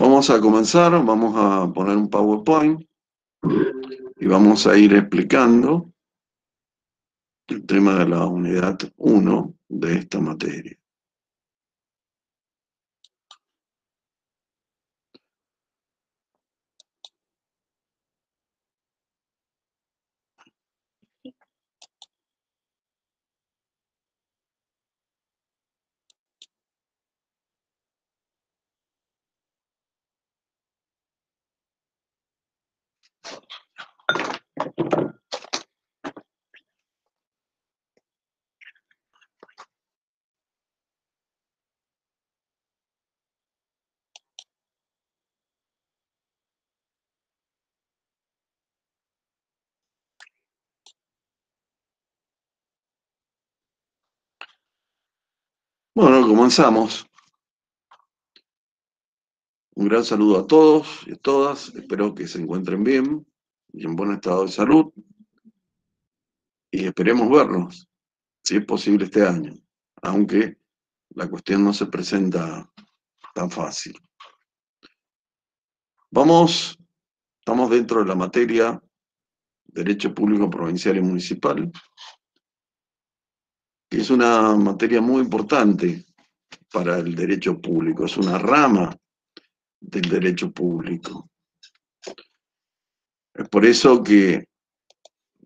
Vamos a comenzar, vamos a poner un PowerPoint y vamos a ir explicando el tema de la unidad 1 de esta materia. Bueno, comenzamos. Un gran saludo a todos y a todas. Espero que se encuentren bien y en buen estado de salud. Y esperemos vernos, si es posible este año, aunque la cuestión no se presenta tan fácil. Estamos dentro de la materia Derecho Público Provincial y Municipal, que es una materia muy importante para el derecho público, es una rama del derecho público. Es por eso que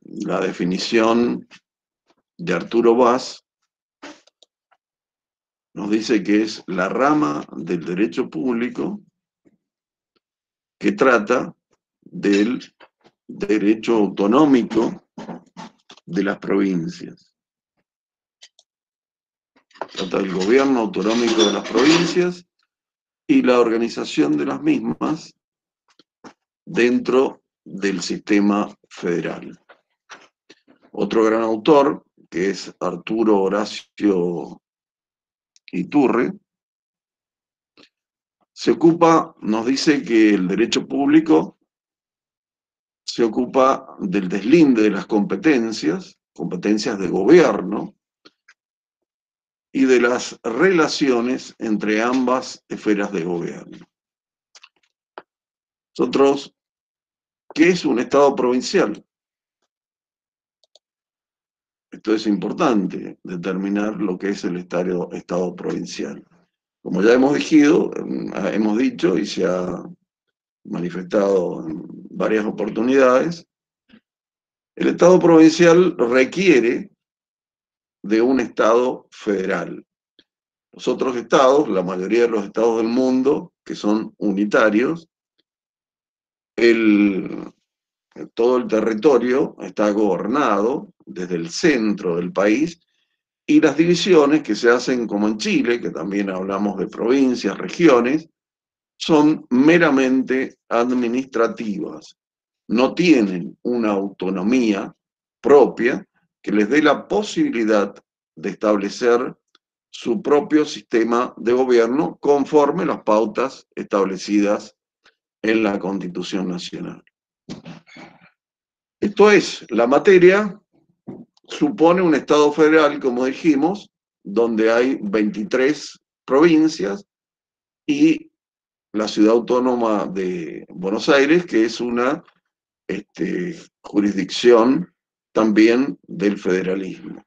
la definición de Arturo Bas nos dice que es la rama del derecho público que trata del derecho autonómico de las provincias. Trata del gobierno autonómico de las provincias y la organización de las mismas dentro del sistema federal. Otro gran autor, que es Arturo Horacio Iturre, nos dice que el derecho público se ocupa del deslinde de las competencias de gobierno, y de las relaciones entre ambas esferas de gobierno. Nosotros, ¿qué es un Estado provincial? Esto es importante, determinar lo que es el Estado provincial. Como ya hemos dicho y se ha manifestado en varias oportunidades, el Estado provincial requiere de un Estado federal. Los otros estados, la mayoría de los estados del mundo, que son unitarios, todo el territorio está gobernado desde el centro del país, y las divisiones que se hacen, como en Chile, que también hablamos de provincias, regiones, son meramente administrativas. No tienen una autonomía propia que les dé la posibilidad de establecer su propio sistema de gobierno conforme las pautas establecidas en la Constitución Nacional. Esto es, la materia supone un Estado federal, como dijimos, donde hay 23 provincias y la ciudad autónoma de Buenos Aires, que es una jurisdicción también del federalismo.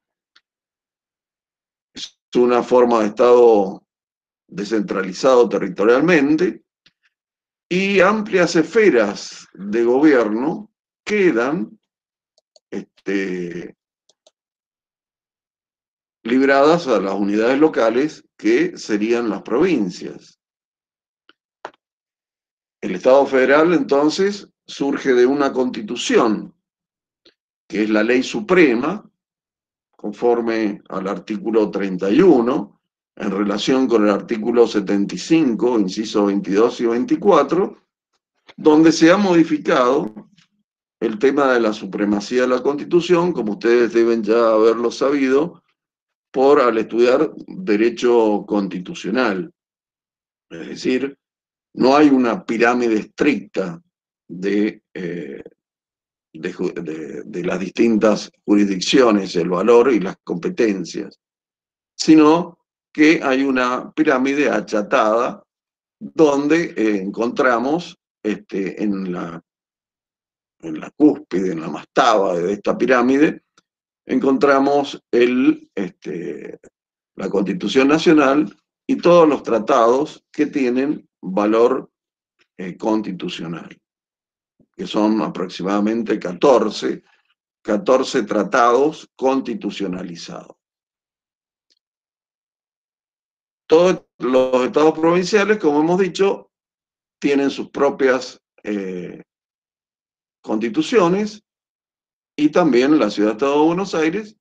Es una forma de Estado descentralizado territorialmente, y amplias esferas de gobierno quedan libradas a las unidades locales, que serían las provincias. El Estado federal, entonces, surge de una constitución, que es la ley suprema, conforme al artículo 31, en relación con el artículo 75, incisos 22 y 24, donde se ha modificado el tema de la supremacía de la Constitución, como ustedes deben ya haberlo sabido, al estudiar derecho constitucional. Es decir, no hay una pirámide estricta de las distintas jurisdicciones, el valor y las competencias, sino que hay una pirámide achatada donde encontramos en la cúspide, en la mastaba de esta pirámide, encontramos la Constitución Nacional y todos los tratados que tienen valor constitucional, que son aproximadamente 14 tratados constitucionalizados. Todos los estados provinciales, como hemos dicho, tienen sus propias constituciones, y también la ciudad de Estado de Buenos Aires,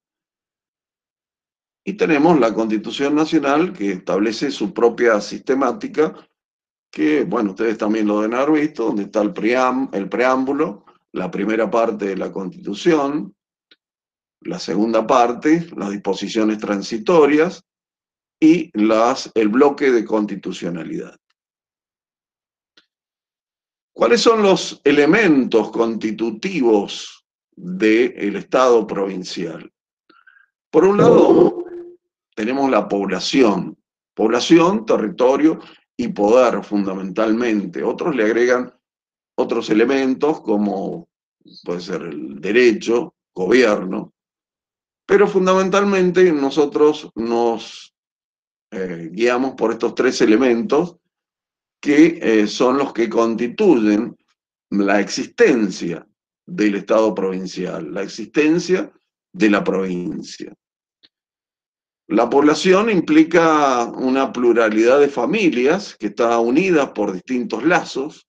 y tenemos la Constitución Nacional que establece su propia sistemática, que, bueno, ustedes también lo deben haber visto, donde está el preámbulo, la primera parte de la Constitución, la segunda parte, las disposiciones transitorias y el bloque de constitucionalidad. ¿Cuáles son los elementos constitutivos del Estado provincial? Por un lado, tenemos la población, territorio y poder fundamentalmente. Otros le agregan otros elementos como puede ser el derecho, gobierno, pero fundamentalmente nosotros nos guiamos por estos tres elementos que son los que constituyen la existencia del Estado provincial, la existencia de la provincia. La población implica una pluralidad de familias que está unidas por distintos lazos.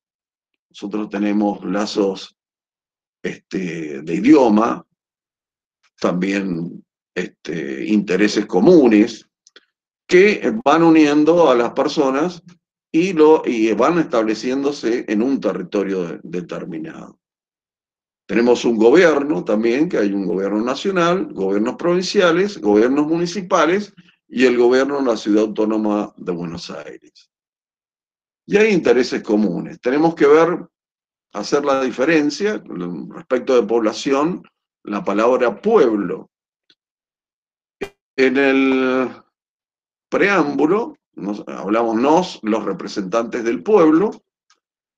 Nosotros tenemos lazos de idioma, también intereses comunes, que van uniendo a las personas y van estableciéndose en un territorio determinado. Tenemos un gobierno también, que hay un gobierno nacional, gobiernos provinciales, gobiernos municipales y el gobierno de la Ciudad Autónoma de Buenos Aires. Y hay intereses comunes. Tenemos que hacer la diferencia respecto de población, la palabra pueblo. En el preámbulo, hablamos los representantes del pueblo,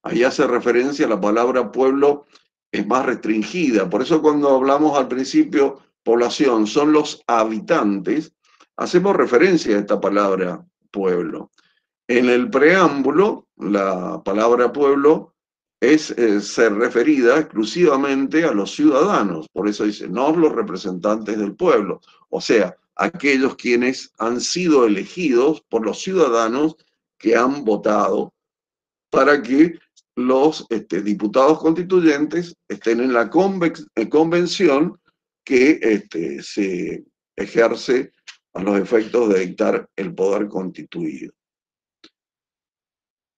ahí hace referencia a la palabra pueblo, es más restringida. Por eso cuando hablamos al principio población, son los habitantes, hacemos referencia a esta palabra pueblo. En el preámbulo, la palabra pueblo es ser referida exclusivamente a los ciudadanos. Por eso dice, no los representantes del pueblo. O sea, aquellos quienes han sido elegidos por los ciudadanos que han votado para que los diputados constituyentes estén en la convención que se ejerce a los efectos de dictar el poder constituido.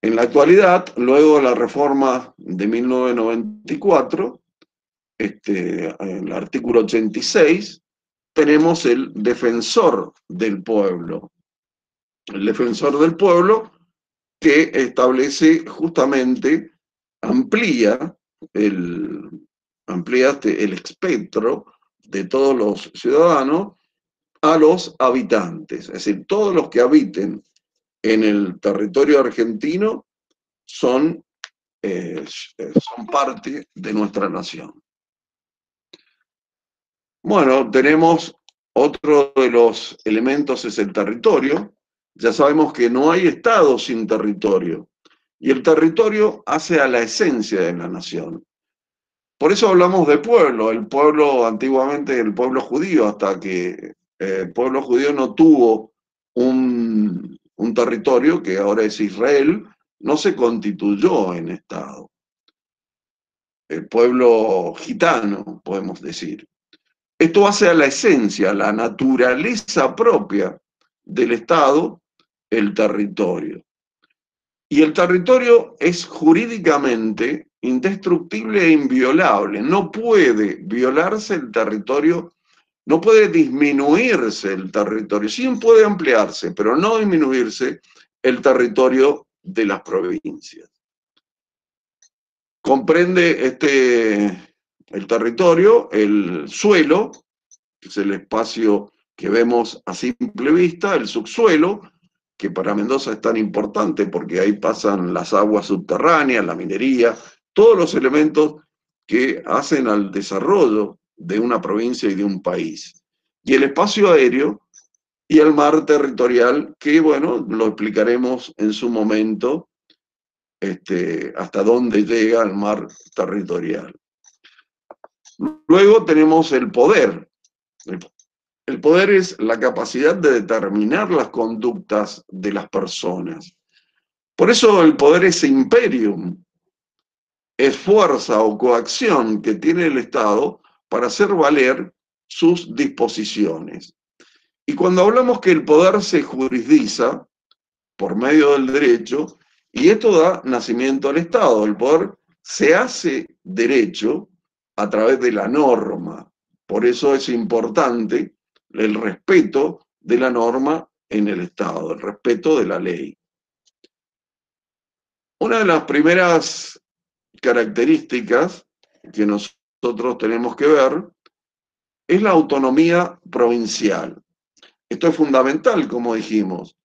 En la actualidad, luego de la reforma de 1994, en el artículo 86, tenemos el defensor del pueblo. El defensor del pueblo que establece justamente, amplía el espectro de todos los ciudadanos a los habitantes. Es decir, todos los que habiten en el territorio argentino son parte de nuestra nación. Bueno, tenemos otro de los elementos, es el territorio. Ya sabemos que no hay Estado sin territorio, y el territorio hace a la esencia de la nación. Por eso hablamos de pueblo. El pueblo, antiguamente el pueblo judío, hasta que el pueblo judío no tuvo un territorio, que ahora es Israel, no se constituyó en Estado. El pueblo gitano, podemos decir. Esto hace a la esencia, a la naturaleza propia del Estado, el territorio. Y el territorio es jurídicamente indestructible e inviolable. No puede violarse el territorio, no puede disminuirse el territorio. Sí puede ampliarse, pero no disminuirse el territorio de las provincias. Comprende el territorio, el suelo, que es el espacio que vemos a simple vista, el subsuelo, que para Mendoza es tan importante porque ahí pasan las aguas subterráneas, la minería, todos los elementos que hacen al desarrollo de una provincia y de un país. Y el espacio aéreo y el mar territorial, que bueno, lo explicaremos en su momento, hasta dónde llega el mar territorial. Luego tenemos el poder. El poder es la capacidad de determinar las conductas de las personas. Por eso el poder es imperium, es fuerza o coacción que tiene el Estado para hacer valer sus disposiciones. Y cuando hablamos que el poder se jurisdiza por medio del derecho, y esto da nacimiento al Estado, el poder se hace derecho a través de la norma. Por eso es importante el respeto de la norma en el Estado, el respeto de la ley. Una de las primeras características que nosotros tenemos que ver es la autonomía provincial. Esto es fundamental, como dijimos.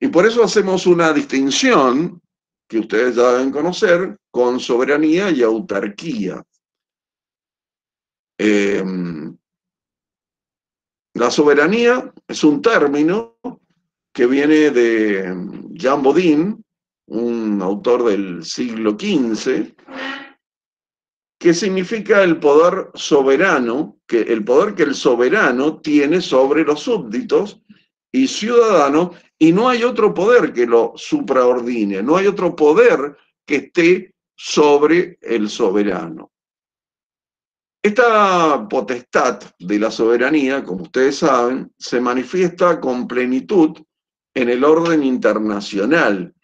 Y por eso hacemos una distinción, que ustedes ya deben conocer, con soberanía y autarquía. La soberanía es un término que viene de Jean Bodin, un autor del siglo XV, que significa el poder soberano, el poder que el soberano tiene sobre los súbditos y ciudadanos, y no hay otro poder que lo supraordine, no hay otro poder que esté sobre el soberano. Esta potestad de la soberanía, como ustedes saben, se manifiesta con plenitud en el orden internacional.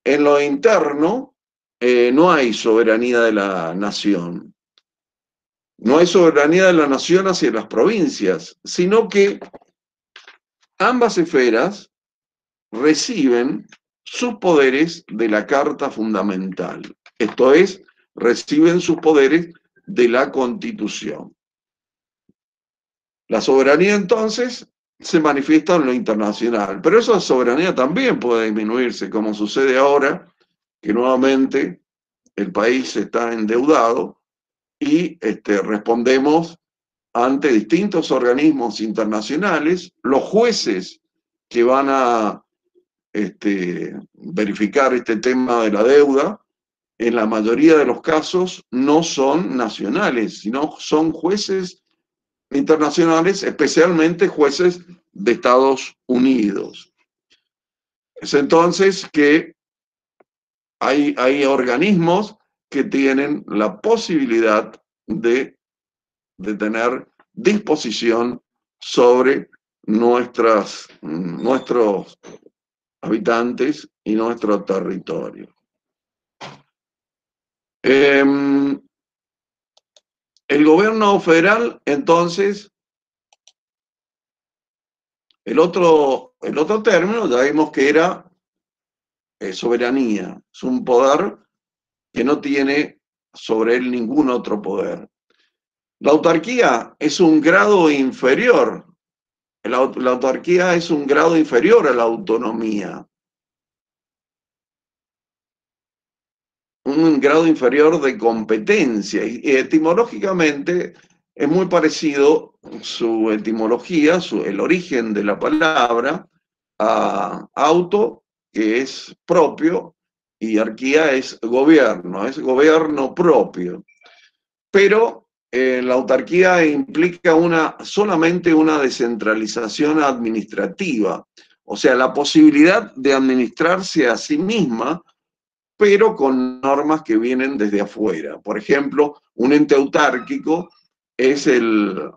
En lo interno, no hay soberanía de la nación. No hay soberanía de la nación hacia las provincias, sino que ambas esferas reciben sus poderes de la Carta Fundamental. Esto es, reciben sus poderes de la Constitución. La soberanía entonces se manifiesta en lo internacional, pero esa soberanía también puede disminuirse, como sucede ahora, que nuevamente el país está endeudado y respondemos ante distintos organismos internacionales. Los jueces que van a verificar este tema de la deuda, en la mayoría de los casos no son nacionales, sino son jueces internacionales, especialmente jueces de Estados Unidos. Es entonces que hay organismos que tienen la posibilidad de tener disposición sobre nuestros habitantes y nuestro territorio. El gobierno federal, entonces, el otro término, ya vimos que era soberanía. Es un poder que no tiene sobre él ningún otro poder. La autarquía es un grado inferior. La autarquía es un grado inferior a la autonomía. Un grado inferior de competencia. Y etimológicamente es muy parecido su etimología, el origen de la palabra, a auto, que es propio, y arquía es gobierno propio. Pero la autarquía implica solamente una descentralización administrativa, o sea, la posibilidad de administrarse a sí misma, pero con normas que vienen desde afuera. Por ejemplo, un ente autárquico es el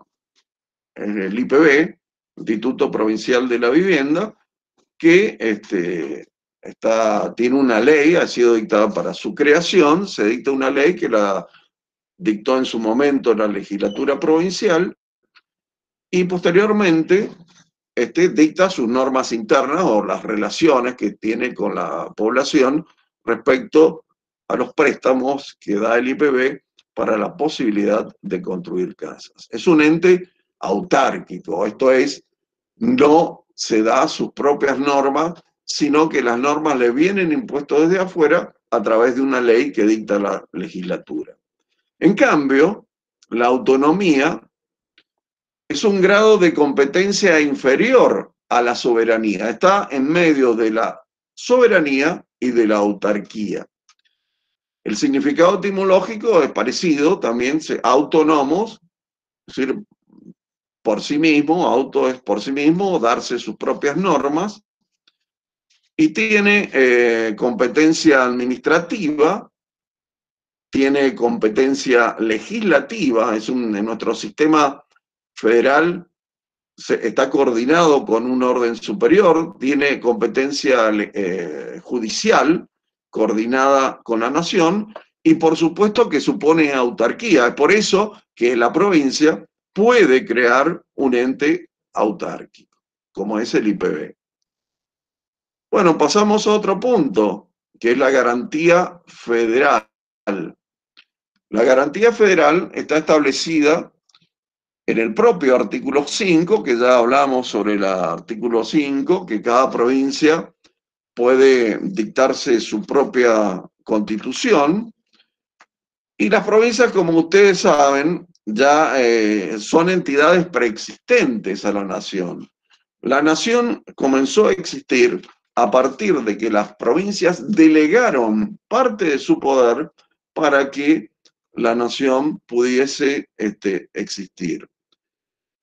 IPB, Instituto Provincial de la Vivienda, que tiene una ley, ha sido dictada para su creación, se dicta una ley que la dictó en su momento la legislatura provincial, y posteriormente dicta sus normas internas o las relaciones que tiene con la población respecto a los préstamos que da el IPB para la posibilidad de construir casas. Es un ente autárquico, esto es, no se da sus propias normas, sino que las normas le vienen impuestas desde afuera a través de una ley que dicta la legislatura. En cambio, la autonomía es un grado de competencia inferior a la soberanía. Está en medio de la soberanía y de la autarquía. El significado etimológico es parecido, también autónomos, es decir, por sí mismo, auto es por sí mismo, darse sus propias normas, y tiene competencia administrativa, tiene competencia legislativa, en nuestro sistema federal está coordinado con un orden superior, tiene competencia judicial coordinada con la nación y por supuesto que supone autarquía. Es por eso que la provincia puede crear un ente autárquico, como es el IPB. Bueno, pasamos a otro punto, que es la garantía federal. La garantía federal está establecida en el propio artículo 5, que ya hablamos sobre el artículo 5, que cada provincia puede dictarse su propia constitución, y las provincias, como ustedes saben, ya son entidades preexistentes a la nación. La nación comenzó a existir a partir de que las provincias delegaron parte de su poder para que la nación pudiese existir.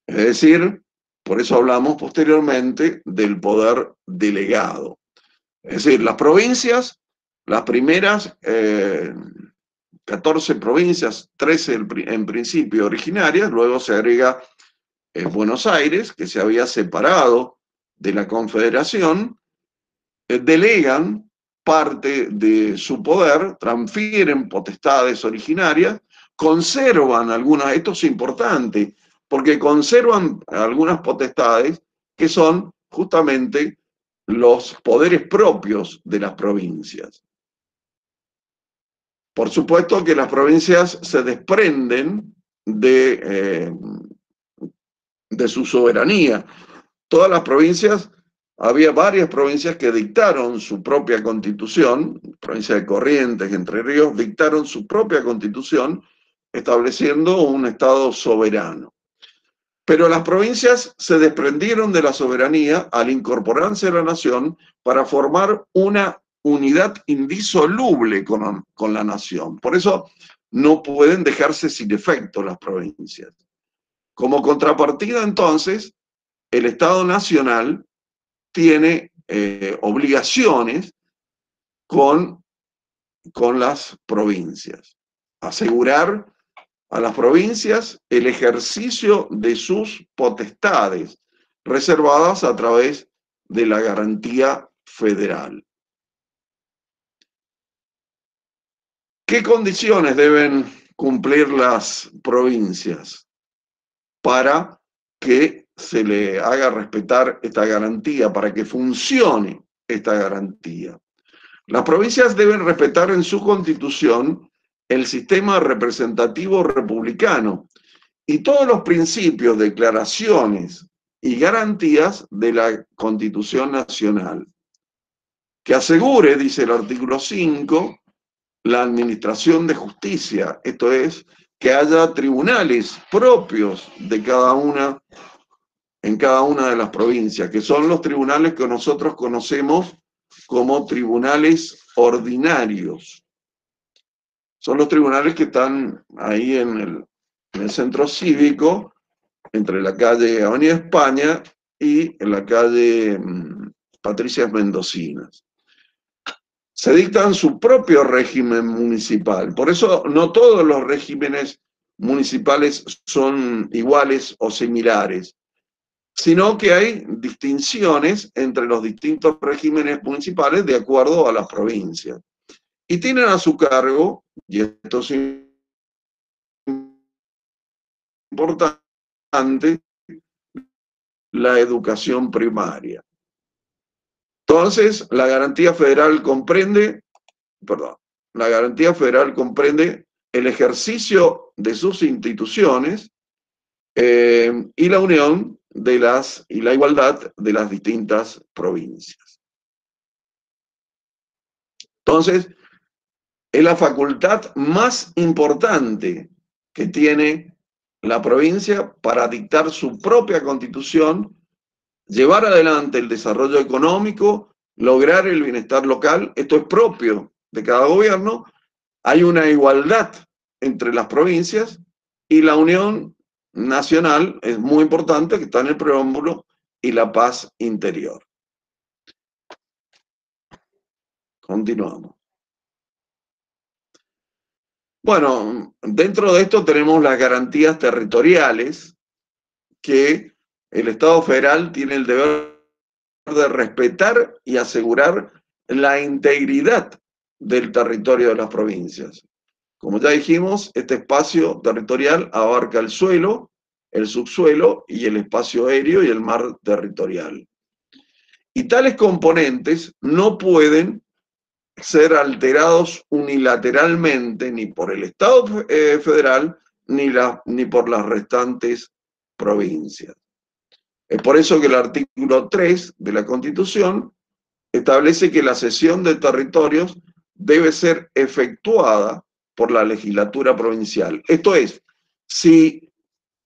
Es decir, por eso hablamos posteriormente del poder delegado. Es decir, las provincias, las primeras 14 provincias, 13 en principio originarias, luego se agrega Buenos Aires, que se había separado de la Confederación, delegan parte de su poder, transfieren potestades originarias, conservan algunas, esto es importante, porque conservan algunas potestades que son justamente los poderes propios de las provincias. Por supuesto que las provincias se desprenden de su soberanía. Todas las provincias, había varias provincias que dictaron su propia constitución, provincia de Corrientes, Entre Ríos, dictaron su propia constitución estableciendo un estado soberano. Pero las provincias se desprendieron de la soberanía al incorporarse a la nación para formar una unidad indisoluble con la nación. Por eso no pueden dejarse sin efecto las provincias. Como contrapartida, entonces, el Estado Nacional tiene obligaciones con las provincias. Asegurar a las provincias el ejercicio de sus potestades, reservadas a través de la garantía federal. ¿Qué condiciones deben cumplir las provincias para que se le haga respetar esta garantía, para que funcione esta garantía? Las provincias deben respetar en su constitución el sistema representativo republicano y todos los principios, declaraciones y garantías de la Constitución Nacional. Que asegure, dice el artículo 5, la administración de justicia, esto es, que haya tribunales propios de en cada una de las provincias, que son los tribunales que nosotros conocemos como tribunales ordinarios. Son los tribunales que están ahí en el centro cívico, entre la calle Avenida España y en la calle Patricias Mendocinas. Se dictan su propio régimen municipal. Por eso no todos los regímenes municipales son iguales o similares, sino que hay distinciones entre los distintos regímenes municipales de acuerdo a las provincias. Y tienen a su cargo, y esto es importante, la educación primaria. Entonces, la garantía federal comprende el ejercicio de sus instituciones y la unión y la igualdad de las distintas provincias. Entonces, es la facultad más importante que tiene la provincia para dictar su propia constitución, llevar adelante el desarrollo económico, lograr el bienestar local. Esto es propio de cada gobierno. Hay una igualdad entre las provincias y la unión nacional es muy importante, que está en el preámbulo, y la paz interior. Continuamos. Bueno, dentro de esto tenemos las garantías territoriales que el Estado federal tiene el deber de respetar y asegurar la integridad del territorio de las provincias. Como ya dijimos, este espacio territorial abarca el suelo, el subsuelo y el espacio aéreo y el mar territorial. Y tales componentes no pueden ser alterados unilateralmente ni por el Estado federal ni por las restantes provincias. Es por eso que el artículo 3 de la Constitución establece que la cesión de territorios debe ser efectuada por la legislatura provincial. Esto es, si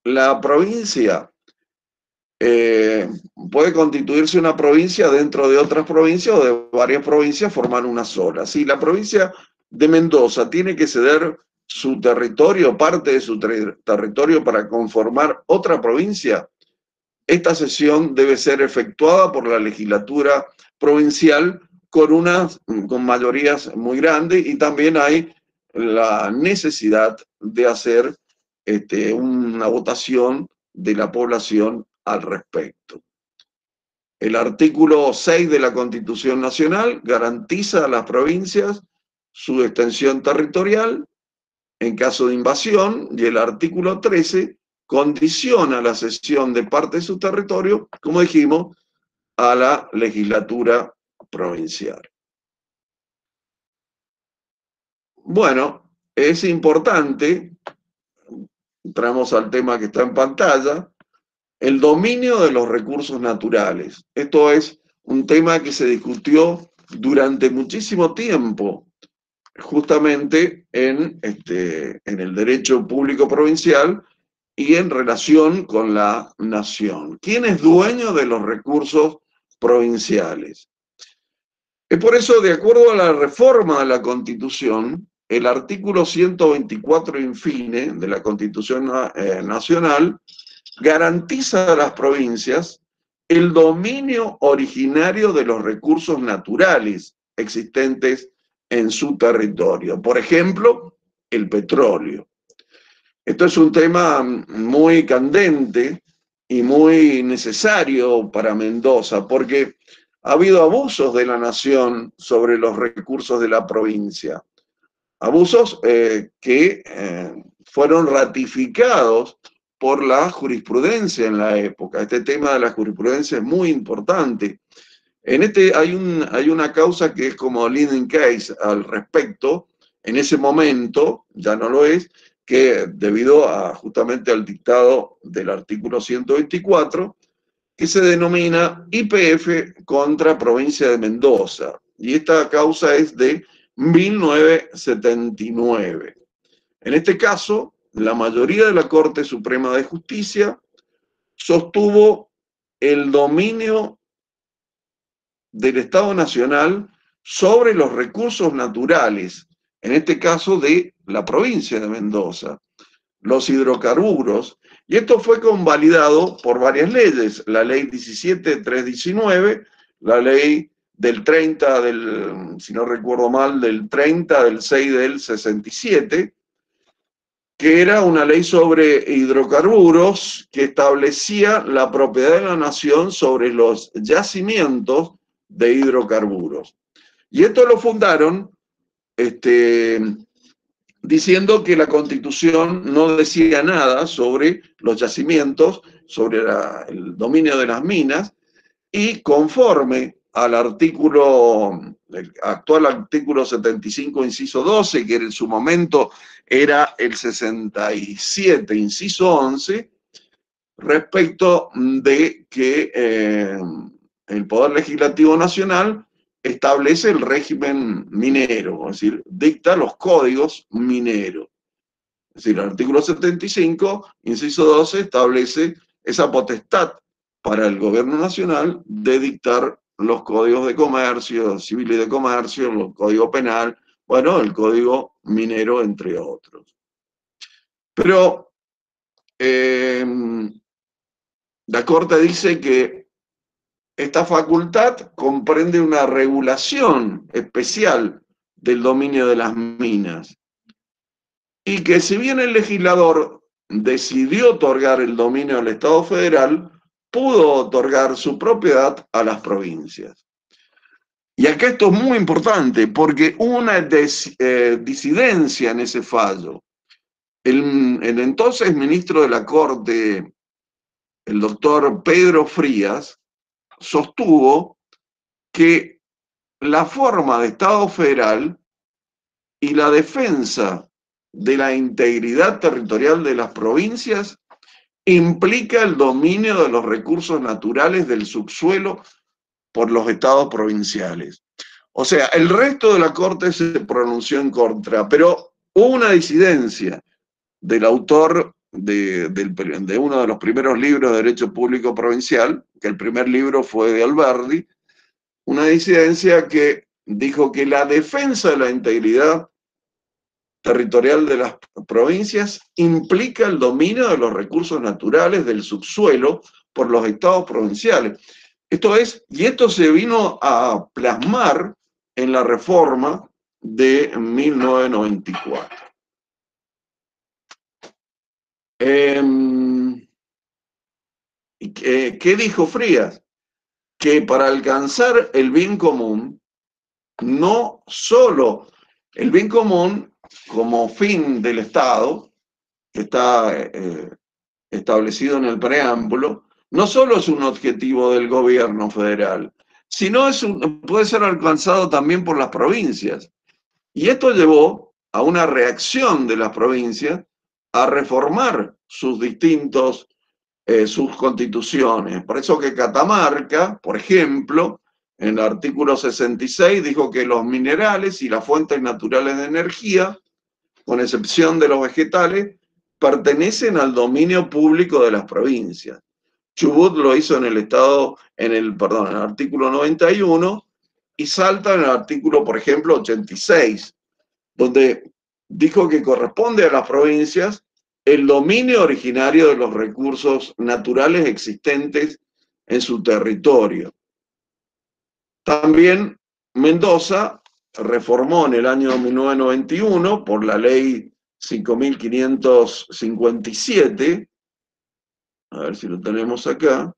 la provincia puede constituirse una provincia dentro de otras provincias o de varias provincias formar una sola. Si la provincia de Mendoza tiene que ceder su territorio, parte de su territorio para conformar otra provincia, esta cesión debe ser efectuada por la legislatura provincial con mayorías muy grandes, y también hay la necesidad de hacer una votación de la población al respecto. El artículo 6 de la Constitución Nacional garantiza a las provincias su extensión territorial en caso de invasión, y el artículo 13 condiciona la cesión de parte de su territorio, como dijimos, a la legislatura provincial. Bueno, es importante, entramos al tema que está en pantalla, el dominio de los recursos naturales. Esto es un tema que se discutió durante muchísimo tiempo, justamente en el derecho público provincial y en relación con la nación. ¿Quién es dueño de los recursos provinciales? Es por eso, de acuerdo a la reforma de la Constitución, el artículo 124 infine de la Constitución Nacional garantiza a las provincias el dominio originario de los recursos naturales existentes en su territorio. Por ejemplo, el petróleo. Esto es un tema muy candente y muy necesario para Mendoza, porque ha habido abusos de la nación sobre los recursos de la provincia. Abusos que fueron ratificados por la jurisprudencia en la época. Este tema de la jurisprudencia es muy importante. Hay una causa que es como leading case al respecto. En ese momento, ya no lo es, que debido justamente al dictado del artículo 124, que se denomina YPF contra provincia de Mendoza. Y esta causa es de 1979. En este caso, la mayoría de la Corte Suprema de Justicia sostuvo el dominio del Estado Nacional sobre los recursos naturales, en este caso de la provincia de Mendoza, los hidrocarburos, y esto fue convalidado por varias leyes, la ley 17.319, la ley del 30 si no recuerdo mal, del 30 del 6 del 67, que era una ley sobre hidrocarburos que establecía la propiedad de la nación sobre los yacimientos de hidrocarburos. Y esto lo fundaron diciendo que la Constitución no decía nada sobre los yacimientos, sobre el dominio de las minas, y conforme al el actual artículo 75, inciso 12, que en su momento era el 67, inciso 11, respecto de que el Poder Legislativo Nacional establece el régimen minero, es decir, dicta los códigos mineros. Es decir, el artículo 75, inciso 12, establece esa potestad para el gobierno nacional de dictar los códigos de comercio, civil y de comercio, el código penal, bueno, el código minero, entre otros. Pero la Corte dice que esta facultad comprende una regulación especial del dominio de las minas y que si bien el legislador decidió otorgar el dominio al Estado federal, pudo otorgar su propiedad a las provincias. Y acá esto es muy importante porque hubo una disidencia en ese fallo. El entonces ministro de la Corte, el doctor Pedro Frías, sostuvo que la forma de Estado federal y la defensa de la integridad territorial de las provincias implica el dominio de los recursos naturales del subsuelo por los estados provinciales. O sea, el resto de la Corte se pronunció en contra, pero hubo una disidencia del autor de uno de los primeros libros de Derecho Público Provincial, que el primer libro fue de Alberdi, una disidencia que dijo que la defensa de la integridad territorial de las provincias implica el dominio de los recursos naturales del subsuelo por los estados provinciales. Esto es, y esto se vino a plasmar en la reforma de 1994. ¿Qué dijo Frías? Que para alcanzar el bien común, no solo el bien común como fin del Estado, que está establecido en el preámbulo, no solo es un objetivo del gobierno federal, sino puede ser alcanzado también por las provincias. Y esto llevó a una reacción de las provincias a reformar sus constituciones. Por eso que Catamarca, por ejemplo, en el artículo 66 dijo que los minerales y las fuentes naturales de energía, con excepción de los vegetales, pertenecen al dominio público de las provincias. Chubut lo hizo en en el artículo 91 y Salta en el artículo, por ejemplo, 86, donde dijo que corresponde a las provincias el dominio originario de los recursos naturales existentes en su territorio. También Mendoza reformó en el año 1991 por la ley 5557, a ver si lo tenemos acá,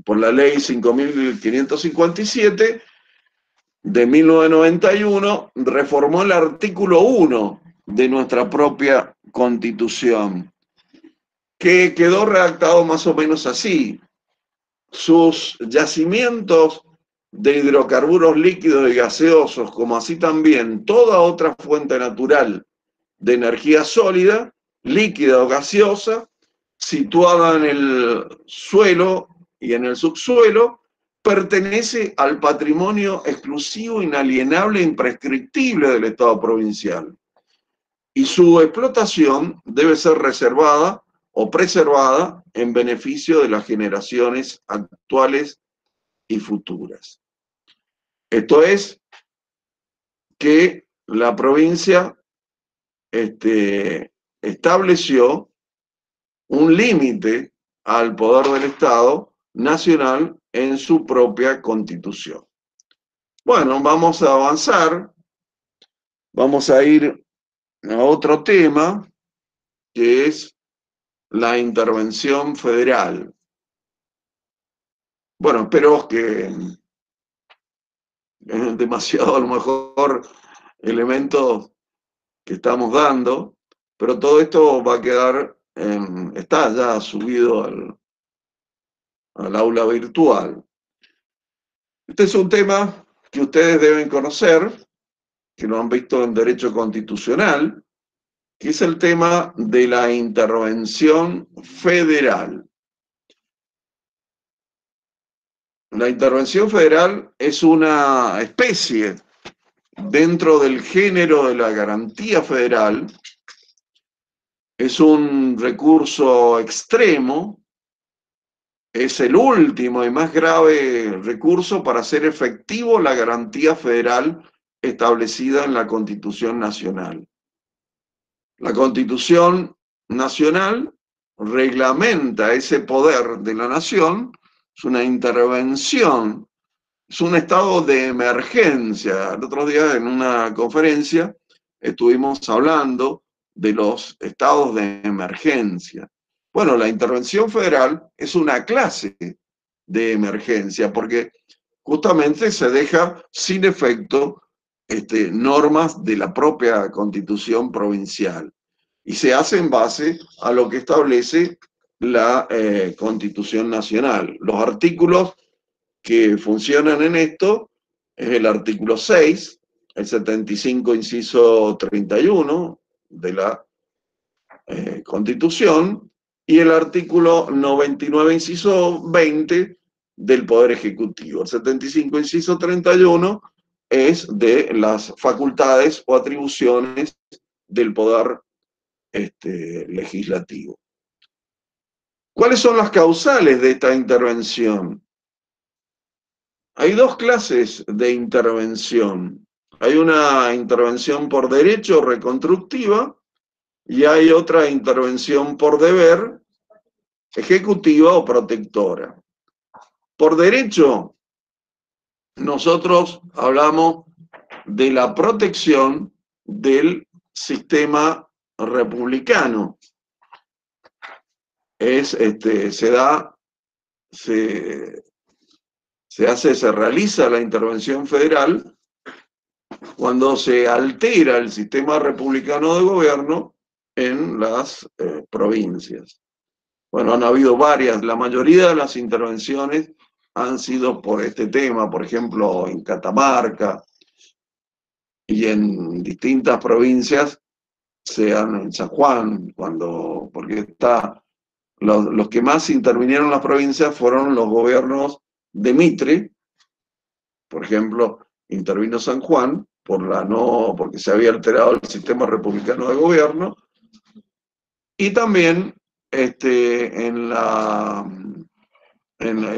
por la ley 5557 de 1991, reformó el artículo 1 de nuestra propia Constitución, que quedó redactado más o menos así: sus yacimientos de hidrocarburos líquidos y gaseosos, como así también toda otra fuente natural de energía sólida, líquida o gaseosa, situada en el suelo y en el subsuelo, pertenece al patrimonio exclusivo, inalienable e imprescriptible del Estado provincial. Y su explotación debe ser reservada o preservada en beneficio de las generaciones actuales y futuras. Esto es que la provincia estableció un límite al poder del Estado nacional en su propia Constitución. Bueno, vamos a avanzar, vamos a ir a otro tema, que es la intervención federal. Bueno, espero que es demasiado a lo mejor elementos que estamos dando, pero todo esto va a quedar, está ya subido al aula virtual. Este es un tema que ustedes deben conocer, que lo han visto en Derecho Constitucional, que es el tema de la intervención federal. La intervención federal es una especie dentro del género de la garantía federal, es un recurso extremo, es el último y más grave recurso para hacer efectivo la garantía federal establecida en la Constitución Nacional. La Constitución Nacional reglamenta ese poder de la nación, es una intervención, es un estado de emergencia. El otro día en una conferencia estuvimos hablando de los estados de emergencia. Bueno, la intervención federal es una clase de emergencia porque justamente se deja sin efecto normas de la propia Constitución provincial y se hace en base a lo que establece la Constitución Nacional. Los artículos que funcionan en esto es el artículo 6, el 75, inciso 31 de la Constitución y el artículo 99, inciso 20 del Poder Ejecutivo. El 75, inciso 31 es de las facultades o atribuciones del Poder Legislativo. ¿Cuáles son las causales de esta intervención? Hay dos clases de intervención. Hay una intervención por derecho reconstructiva y hay otra intervención por deber, ejecutiva o protectora. Por derecho, nosotros hablamos de la protección del sistema republicano. Se realiza la intervención federal cuando se altera el sistema republicano de gobierno en las provincias. Bueno, han habido varias, la mayoría de las intervenciones han sido por este tema, por ejemplo, en Catamarca y en distintas provincias, sean en San Juan, porque los que más intervinieron en las provincias fueron los gobiernos de Mitre, por ejemplo, intervino San Juan porque se había alterado el sistema republicano de gobierno, y también en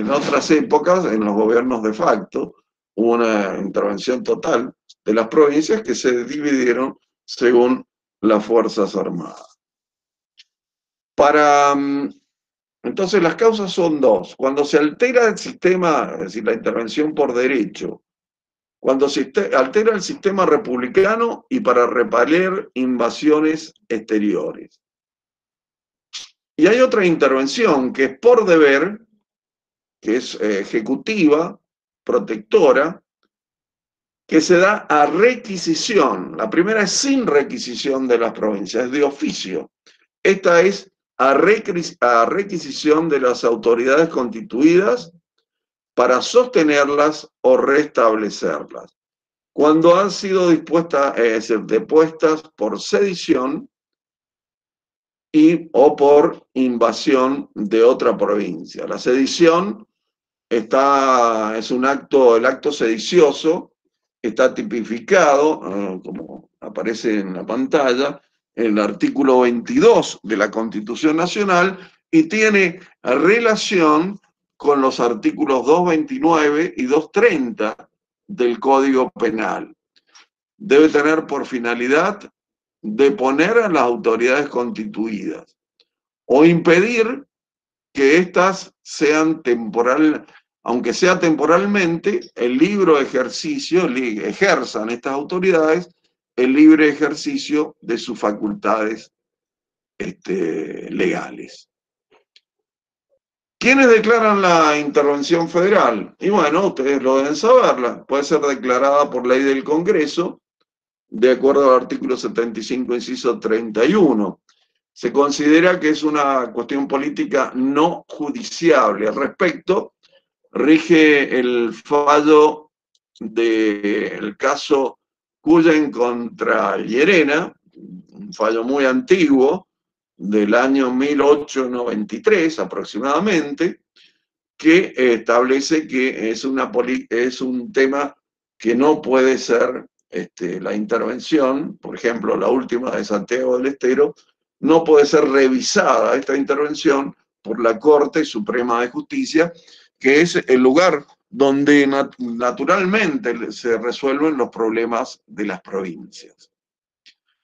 otras épocas, en los gobiernos de facto, hubo una intervención total de las provincias que se dividieron según las Fuerzas Armadas. Entonces las causas son dos. Cuando se altera el sistema, es decir, la intervención por derecho, cuando se altera el sistema republicano y para repeler invasiones exteriores. Y hay otra intervención que es por deber, que es ejecutiva, protectora, que se da a requisición. La primera es sin requisición de las provincias, es de oficio. Esta es a requisición de las autoridades constituidas para sostenerlas o restablecerlas. Cuando han sido depuestas por sedición o por invasión de otra provincia. La sedición es el acto sedicioso, está tipificado, como aparece en la pantalla, en el artículo 22 de la Constitución Nacional y tiene relación con los artículos 229 y 230 del Código Penal. Debe tener por finalidad deponer a las autoridades constituidas o impedir que éstas sean aunque sea temporalmente, ejerzan estas autoridades el libre ejercicio de sus facultades legales. ¿Quiénes declaran la intervención federal? Y bueno, ustedes lo deben saberla. Puede ser declarada por ley del Congreso, de acuerdo al artículo 75, inciso 31. Se considera que es una cuestión política no judiciable. Al respecto, rige el fallo del caso Cullen contra Llerena, un fallo muy antiguo, del año 1893 aproximadamente, que establece que es un tema que no puede ser la intervención, por ejemplo, la última de Santiago del Estero, no puede ser revisada esta intervención por la Corte Suprema de Justicia, que es el lugar donde naturalmente se resuelven los problemas de las provincias.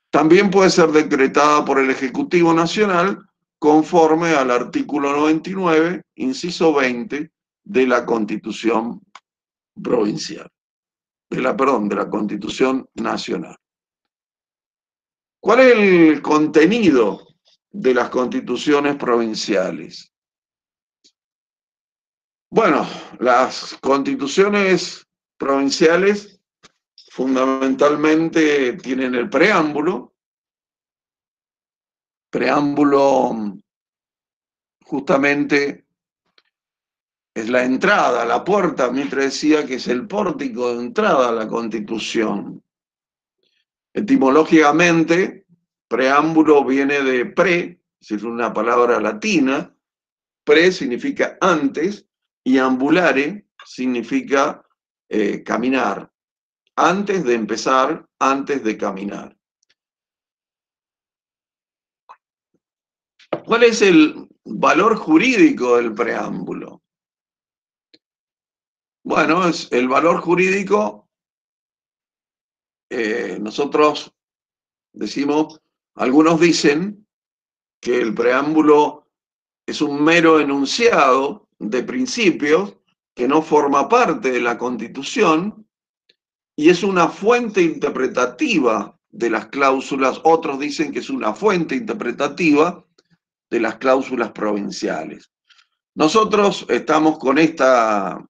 También puede ser decretada por el Ejecutivo Nacional conforme al artículo 99, inciso 20 de la Constitución provincial, de la Constitución Nacional. ¿Cuál es el contenido de las constituciones provinciales? Bueno, las constituciones provinciales fundamentalmente tienen el preámbulo justamente es la entrada, la puerta. Mitre decía que es el pórtico de entrada a la Constitución. Etimológicamente, preámbulo viene de pre, es una palabra latina. Pre significa antes y ambulare significa caminar. Antes de empezar, antes de caminar. ¿Cuál es el valor jurídico del preámbulo? Bueno, es el valor jurídico, nosotros decimos, algunos dicen que el preámbulo es un mero enunciado de principios que no forma parte de la Constitución y es una fuente interpretativa de las cláusulas. Otros dicen que es una fuente interpretativa de las cláusulas provinciales. Nosotros estamos con esta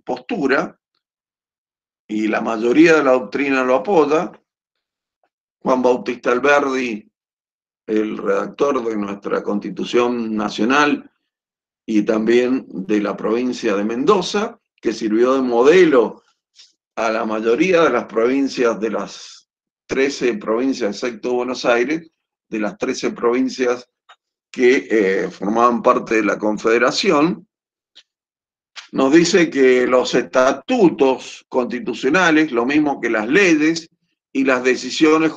postura y la mayoría de la doctrina lo apoya. Juan Bautista Alberdi, el redactor de nuestra Constitución Nacional y también de la provincia de Mendoza, que sirvió de modelo a la mayoría de las provincias, de las 13 provincias, excepto Buenos Aires, de las 13 provincias que formaban parte de la Confederación, nos dice que los estatutos constitucionales, lo mismo que las leyes y las decisiones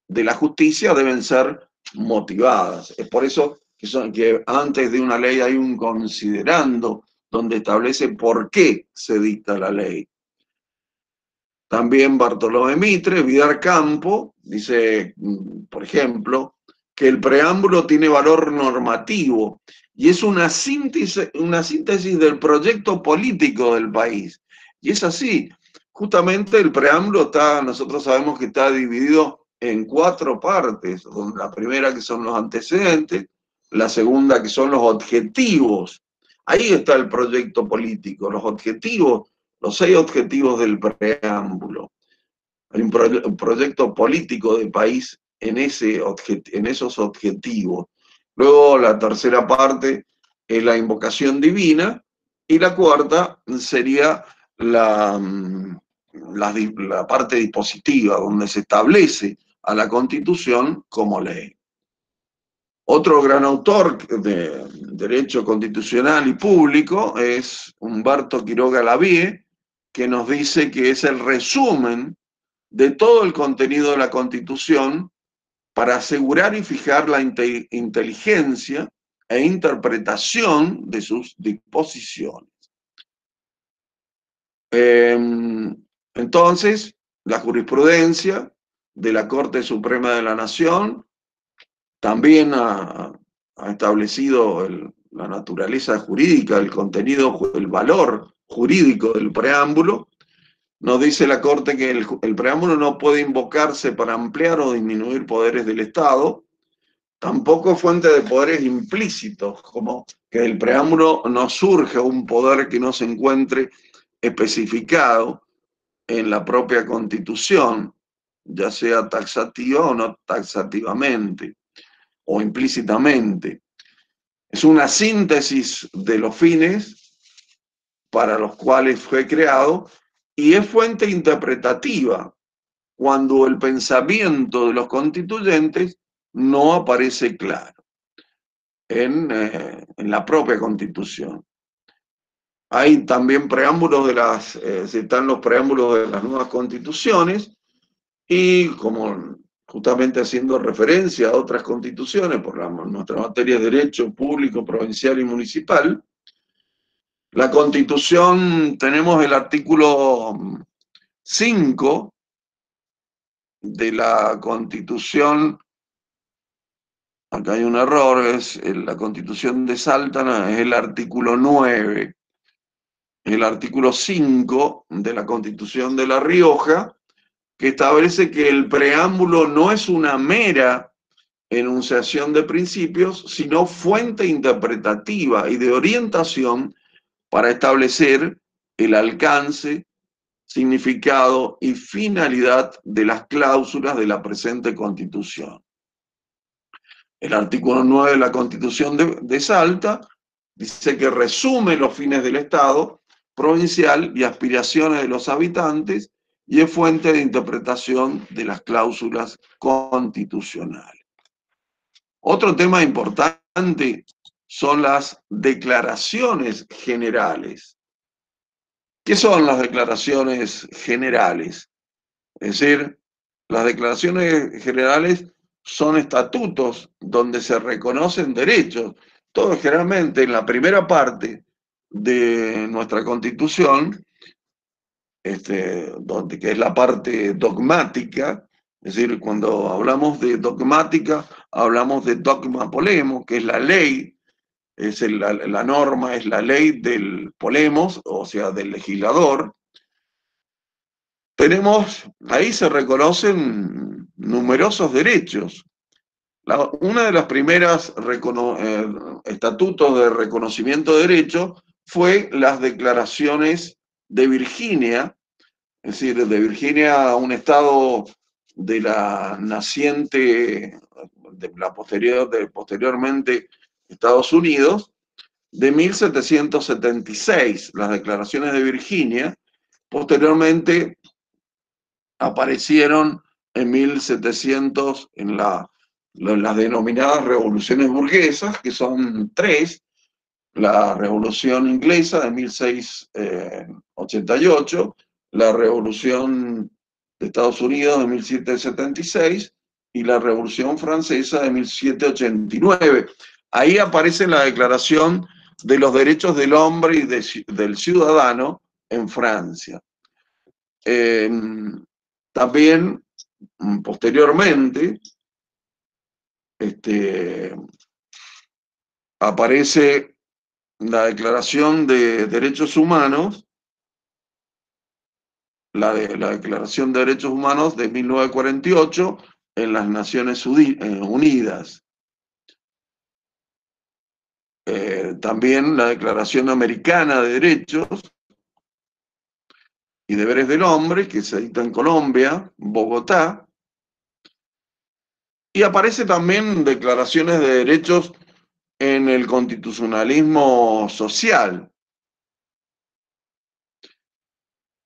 de la justicia, deben ser motivadas. Es por eso que antes de una ley hay un considerando donde establece por qué se dicta la ley. También Bartolomé Mitre, Vidar Campo, dice, por ejemplo, que el preámbulo tiene valor normativo y es una síntesis del proyecto político del país. Y es así. Justamente el preámbulo nosotros sabemos que está dividido en 4 partes. La primera que son los antecedentes, la segunda que son los objetivos. Ahí está el proyecto político, los objetivos, los 6 objetivos del preámbulo. Hay un proyecto político de país en esos objetivos. Luego la tercera parte es la invocación divina y la cuarta sería la parte dispositiva, donde se establece a la Constitución como ley. Otro gran autor de derecho constitucional y público es Humberto Quiroga Lavie, que nos dice que es el resumen de todo el contenido de la Constitución para asegurar y fijar la inteligencia e interpretación de sus disposiciones. Entonces, la jurisprudencia de la Corte Suprema de la Nación también ha establecido la naturaleza jurídica, el contenido, el valor jurídico del preámbulo. Nos dice la Corte que el preámbulo no puede invocarse para ampliar o disminuir poderes del Estado, tampoco fuente de poderes implícitos, como que del preámbulo no surge un poder que no se encuentre especificado en la propia Constitución, ya sea taxativa o no taxativamente, o implícitamente. Es una síntesis de los fines para los cuales fue creado y es fuente interpretativa cuando el pensamiento de los constituyentes no aparece claro en la propia Constitución. Hay también preámbulos están los preámbulos de las nuevas constituciones, y como justamente haciendo referencia a otras constituciones, por nuestra materia de derecho público, provincial y municipal, la Constitución, tenemos el artículo 5 de la Constitución. Acá hay un error, es la Constitución de Salta, es el artículo 9. El artículo 5 de la Constitución de La Rioja, que establece que el preámbulo no es una mera enunciación de principios, sino fuente interpretativa y de orientación para establecer el alcance, significado y finalidad de las cláusulas de la presente Constitución. El artículo 9 de la Constitución de Salta dice que resume los fines del Estado provincial y aspiraciones de los habitantes, y es fuente de interpretación de las cláusulas constitucionales. Otro tema importante son las declaraciones generales. ¿Qué son las declaraciones generales? Es decir, las declaraciones generales son estatutos donde se reconocen derechos. Todo generalmente en la primera parte de nuestra Constitución, que es la parte dogmática, es decir, cuando hablamos de dogmática, hablamos de dogma polemo, que es la ley, la norma, es la ley del polemos, o sea, del legislador. Ahí se reconocen numerosos derechos. Una de las primeras estatutos de reconocimiento de derechos fue las declaraciones de Virginia, es decir, de Virginia, un estado de la naciente, posteriormente Estados Unidos, de 1776, las declaraciones de Virginia. Posteriormente aparecieron en 1700 en las denominadas revoluciones burguesas, que son tres: la Revolución Inglesa de 1688, la Revolución de Estados Unidos de 1776 y la Revolución Francesa de 1789. Ahí aparece la Declaración de los Derechos del Hombre y del Ciudadano en Francia. También, posteriormente, aparece la Declaración de Derechos Humanos, la Declaración de Derechos Humanos de 1948 en las Naciones Unidas. También la Declaración Americana de Derechos y Deberes del Hombre, que se edita en Colombia, Bogotá. Y aparece también declaraciones de derechos en el constitucionalismo social.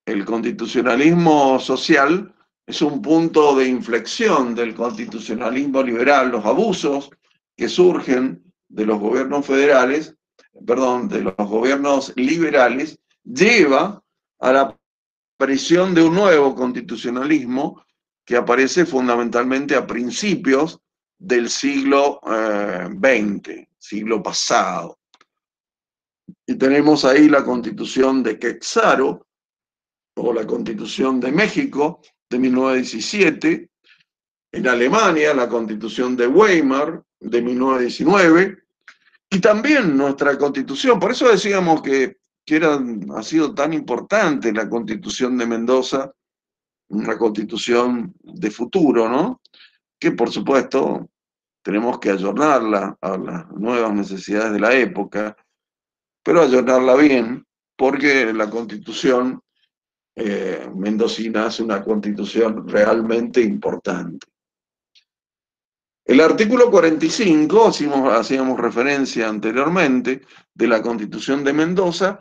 El constitucionalismo social es un punto de inflexión del constitucionalismo liberal. Los abusos que surgen de los gobiernos federales, de los gobiernos liberales, lleva a la aparición de un nuevo constitucionalismo que aparece fundamentalmente a principios del siglo XX, siglo pasado. Y tenemos ahí la Constitución de Quetzaro, o la Constitución de México de 1917, en Alemania la Constitución de Weimar de 1919, y también nuestra Constitución. Por eso decíamos que ha sido tan importante la Constitución de Mendoza, una Constitución de futuro, ¿no? Que por supuesto tenemos que ayornarla a las nuevas necesidades de la época, pero ayornarla bien, porque la Constitución mendocina es una Constitución realmente importante. El artículo 45, hacíamos referencia anteriormente, de la Constitución de Mendoza,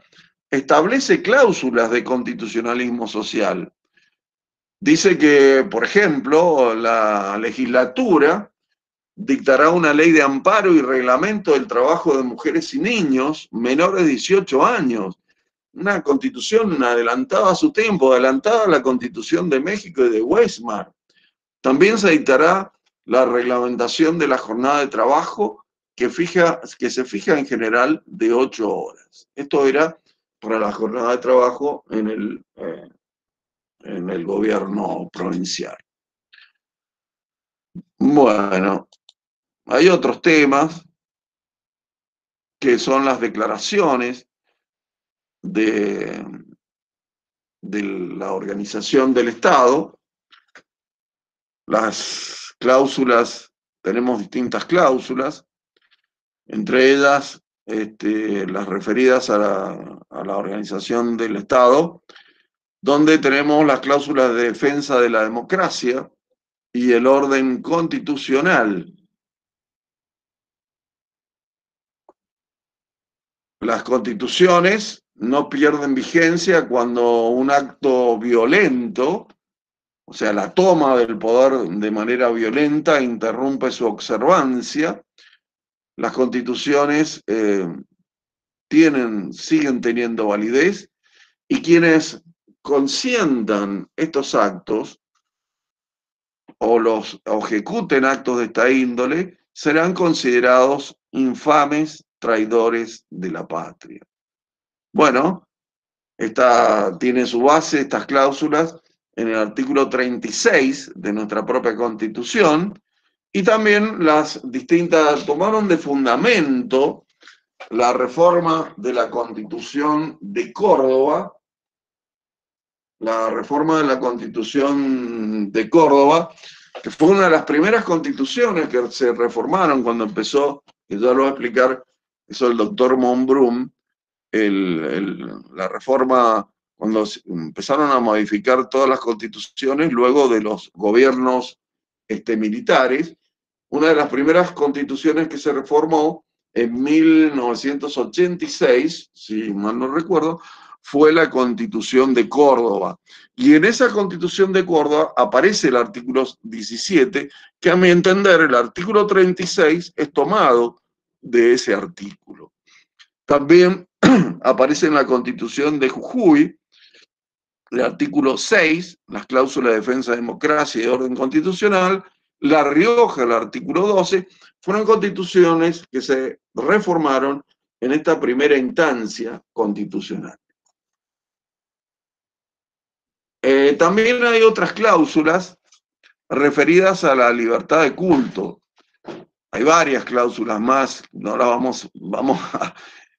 establece cláusulas de constitucionalismo social. Dice que, por ejemplo, la legislatura dictará una ley de amparo y reglamento del trabajo de mujeres y niños menores de 18 años. Una constitución adelantada a su tiempo, adelantada a la Constitución de México y de Weimar. También se dictará la reglamentación de la jornada de trabajo que se fija en general de 8 horas. Esto era para la jornada de trabajo en el gobierno provincial. Bueno, hay otros temas que son las declaraciones de la organización del Estado. Las cláusulas, tenemos distintas cláusulas, entre ellas las referidas a la organización del Estado, donde tenemos las cláusulas de defensa de la democracia y el orden constitucional. Las constituciones no pierden vigencia cuando un acto violento, o sea, la toma del poder de manera violenta, interrumpe su observancia. Las constituciones siguen teniendo validez, y quienes consientan estos actos o ejecuten actos de esta índole serán considerados infames traidores de la patria. Bueno, tiene su base, estas cláusulas, en el artículo 36 de nuestra propia Constitución, y también tomaron de fundamento la reforma de la Constitución de Córdoba, que fue una de las primeras constituciones que se reformaron cuando empezó, que ya lo va a explicar, eso el doctor Monbrum, la reforma, cuando empezaron a modificar todas las constituciones luego de los gobiernos militares. Una de las primeras constituciones que se reformó en 1986, si mal no recuerdo, fue la Constitución de Córdoba. Y en esa Constitución de Córdoba aparece el artículo 17, que a mi entender el artículo 36 es tomado de ese artículo. También aparece en la Constitución de Jujuy el artículo 6, las cláusulas de defensa de democracia y orden constitucional. La Rioja, el artículo 12, fueron constituciones que se reformaron en esta primera instancia constitucional. También hay otras cláusulas referidas a la libertad de culto. Hay varias cláusulas más, no las vamos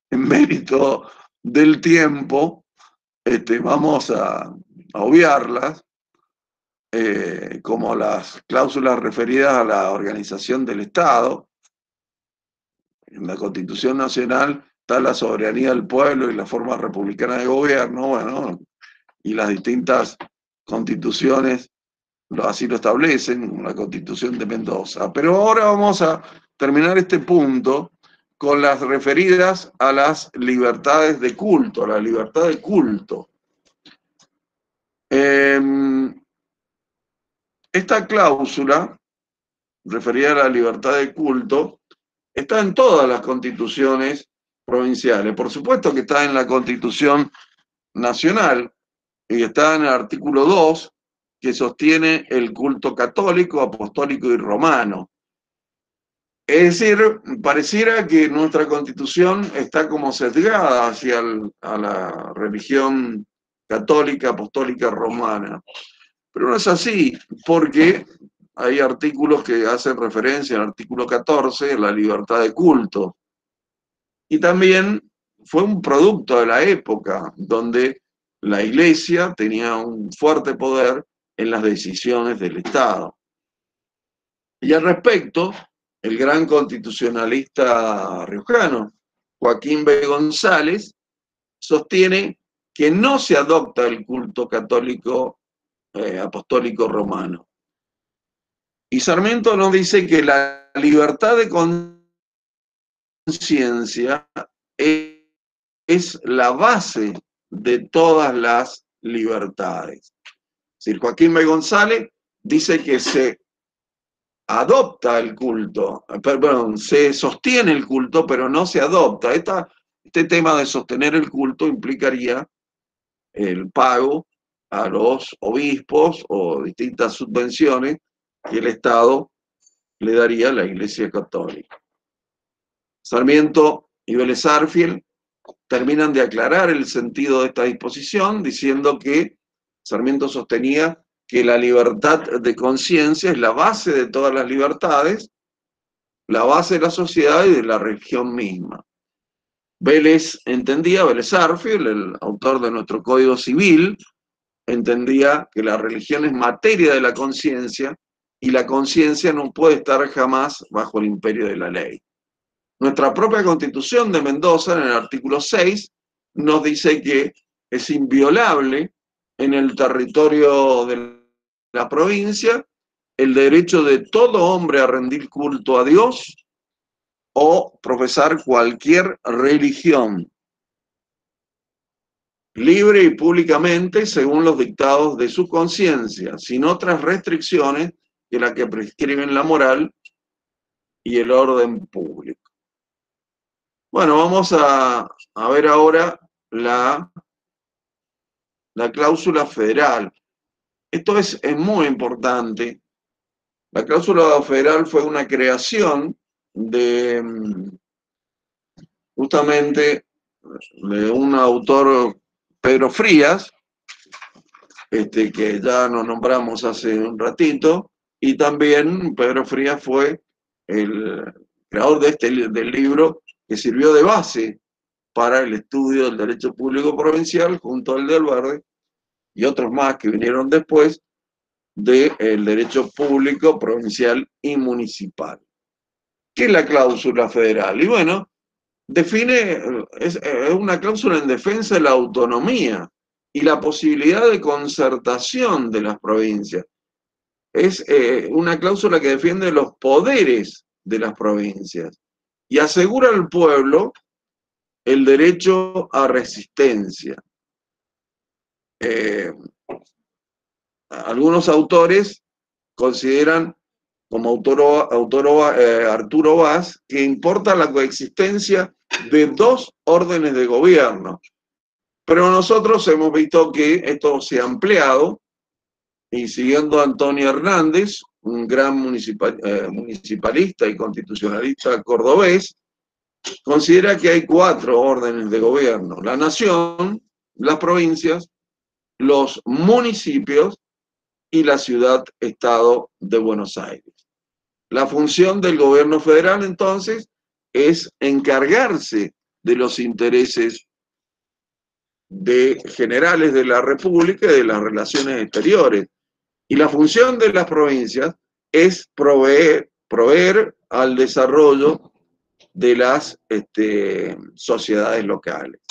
en mérito del tiempo, vamos a obviarlas, como las cláusulas referidas a la organización del Estado. En la Constitución Nacional está la soberanía del pueblo y la forma republicana de gobierno, bueno, y las distintas constituciones así lo establecen, la Constitución de Mendoza. Pero ahora vamos a terminar este punto con las referidas a las libertades de culto, a la libertad de culto. Esta cláusula, referida a la libertad de culto, está en todas las constituciones provinciales. Por supuesto que está en la Constitución Nacional, y está en el artículo 2, que sostiene el culto católico, apostólico y romano. Es decir, pareciera que nuestra Constitución está como sesgada hacia a la religión católica, apostólica, romana. Pero no es así, porque hay artículos que hacen referencia al artículo 14, la libertad de culto. Y también fue un producto de la época, donde la Iglesia tenía un fuerte poder en las decisiones del Estado. Y al respecto, el gran constitucionalista riojano, Joaquín B. González, sostiene que no se adopta el culto católico apostólico romano. Y Sarmiento nos dice que la libertad de conciencia es la base de todas las libertades. decir, Joaquín B. González dice que se adopta el culto, perdón, se sostiene el culto, pero no se adopta. Este tema de sostener el culto implicaría el pago a los obispos o distintas subvenciones que el Estado le daría a la Iglesia Católica. Sarmiento y Vélez Sarsfield terminan de aclarar el sentido de esta disposición, diciendo que Sarmiento sostenía que la libertad de conciencia es la base de todas las libertades, la base de la sociedad y de la religión misma. Vélez Sarsfield, el autor de nuestro Código Civil, entendía que la religión es materia de la conciencia y la conciencia no puede estar jamás bajo el imperio de la ley. Nuestra propia Constitución de Mendoza, en el artículo 6, nos dice que es inviolable en el territorio de la provincia el derecho de todo hombre a rendir culto a Dios o profesar cualquier religión, libre y públicamente según los dictados de su conciencia, sin otras restricciones que las que prescriben la moral y el orden público. Bueno, vamos a ver ahora la cláusula federal. Esto es muy importante. La cláusula federal fue una creación de justamente de un autor, Pedro Frías, que ya nos nombramos hace un ratito, y también Pedro Frías fue el creador del libro que sirvió de base para el estudio del derecho público provincial, junto al de Alberdi y otros más que vinieron después, del derecho público provincial y municipal. ¿Qué es la cláusula federal? Y bueno, es una cláusula en defensa de la autonomía y la posibilidad de concertación de las provincias. Es una cláusula que defiende los poderes de las provincias y asegura al pueblo el derecho a resistencia. Algunos autores consideran, como Arturo Vaz, que importa la coexistencia de dos órdenes de gobierno. Pero nosotros hemos visto que esto se ha ampliado, y siguiendo a Antonio Hernández, un gran municipalista y constitucionalista cordobés, considera que hay 4 órdenes de gobierno: la nación, las provincias, los municipios y la ciudad-estado de Buenos Aires. La función del gobierno federal, entonces, es encargarse de los intereses generales de la República y de las relaciones exteriores. Y la función de las provincias es proveer al desarrollo de las sociedades locales.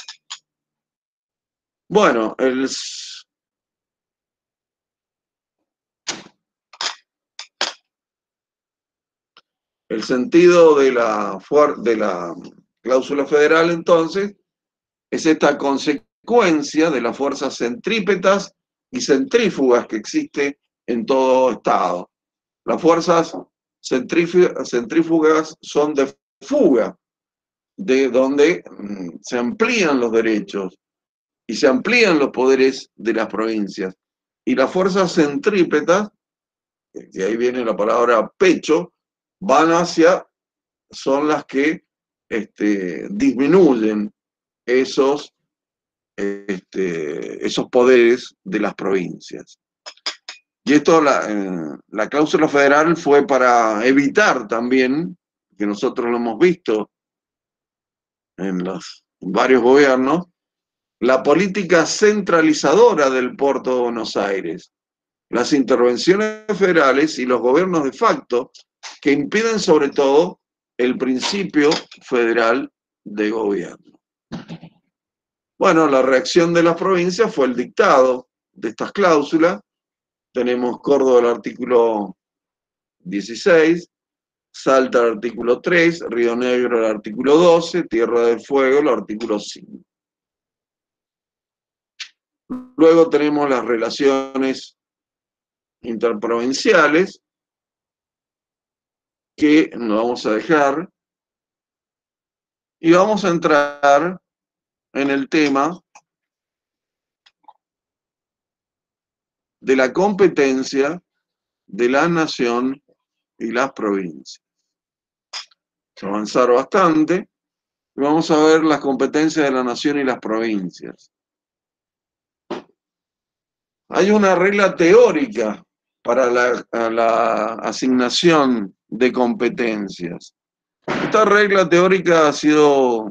Bueno, el sentido de la cláusula federal, entonces, es esta consecuencia de las fuerzas centrípetas y centrífugas que existe en todo Estado. Las fuerzas centrífugas son de fuga, de donde se amplían los derechos y se amplían los poderes de las provincias. Y las fuerzas centrípetas, de ahí viene la palabra pecho, son las que disminuyen esos poderes de las provincias. Y esto, la cláusula federal fue para evitar también, que nosotros lo hemos visto en varios gobiernos, la política centralizadora del Puerto de Buenos Aires, las intervenciones federales y los gobiernos de facto que impiden sobre todo el principio federal de gobierno. Bueno, la reacción de las provincias fue el dictado de estas cláusulas. Tenemos Córdoba el artículo 16, Salta el artículo 3, Río Negro el artículo 12, Tierra del Fuego el artículo 5. Luego tenemos las relaciones interprovinciales, que nos vamos a dejar, y vamos a entrar en el tema de la competencia de la nación y las provincias. Vamos a avanzar bastante y vamos a ver las competencias de la nación y las provincias. Hay una regla teórica para la asignación de competencias. Esta regla teórica ha sido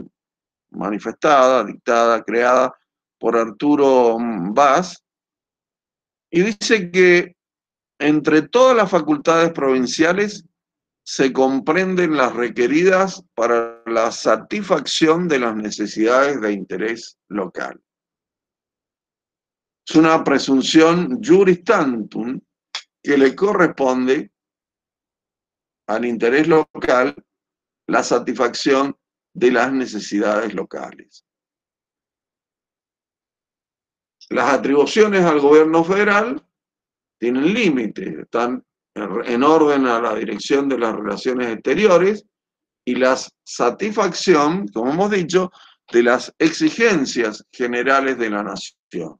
manifestada, dictada, creada por Arturo Bas, y dice que entre todas las facultades provinciales se comprenden las requeridas para la satisfacción de las necesidades de interés local. Es una presunción juris tantum que le corresponde al interés local la satisfacción de las necesidades locales. Las atribuciones al gobierno federal tienen límites, están en orden a la dirección de las relaciones exteriores y la satisfacción, como hemos dicho, de las exigencias generales de la nación.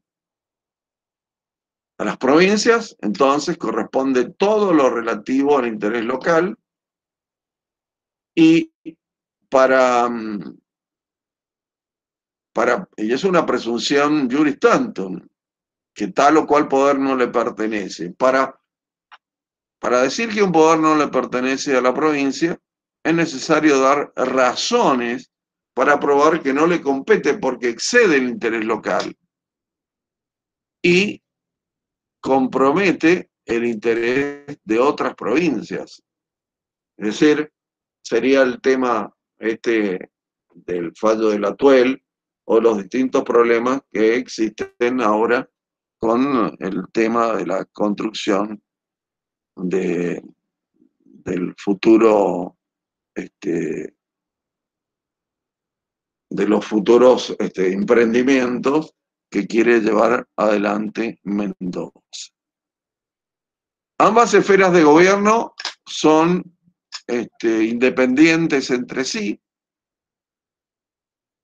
A las provincias, entonces, corresponde todo lo relativo al interés local y y es una presunción juris tantum, que tal o cual poder no le pertenece. Para decir que un poder no le pertenece a la provincia, es necesario dar razones para probar que no le compete porque excede el interés local y compromete el interés de otras provincias. Es decir, sería el tema del fallo de la TUEL o los distintos problemas que existen ahora con el tema de la construcción del futuro, de los futuros emprendimientos que quiere llevar adelante Mendoza. Ambas esferas de gobierno son independientes entre sí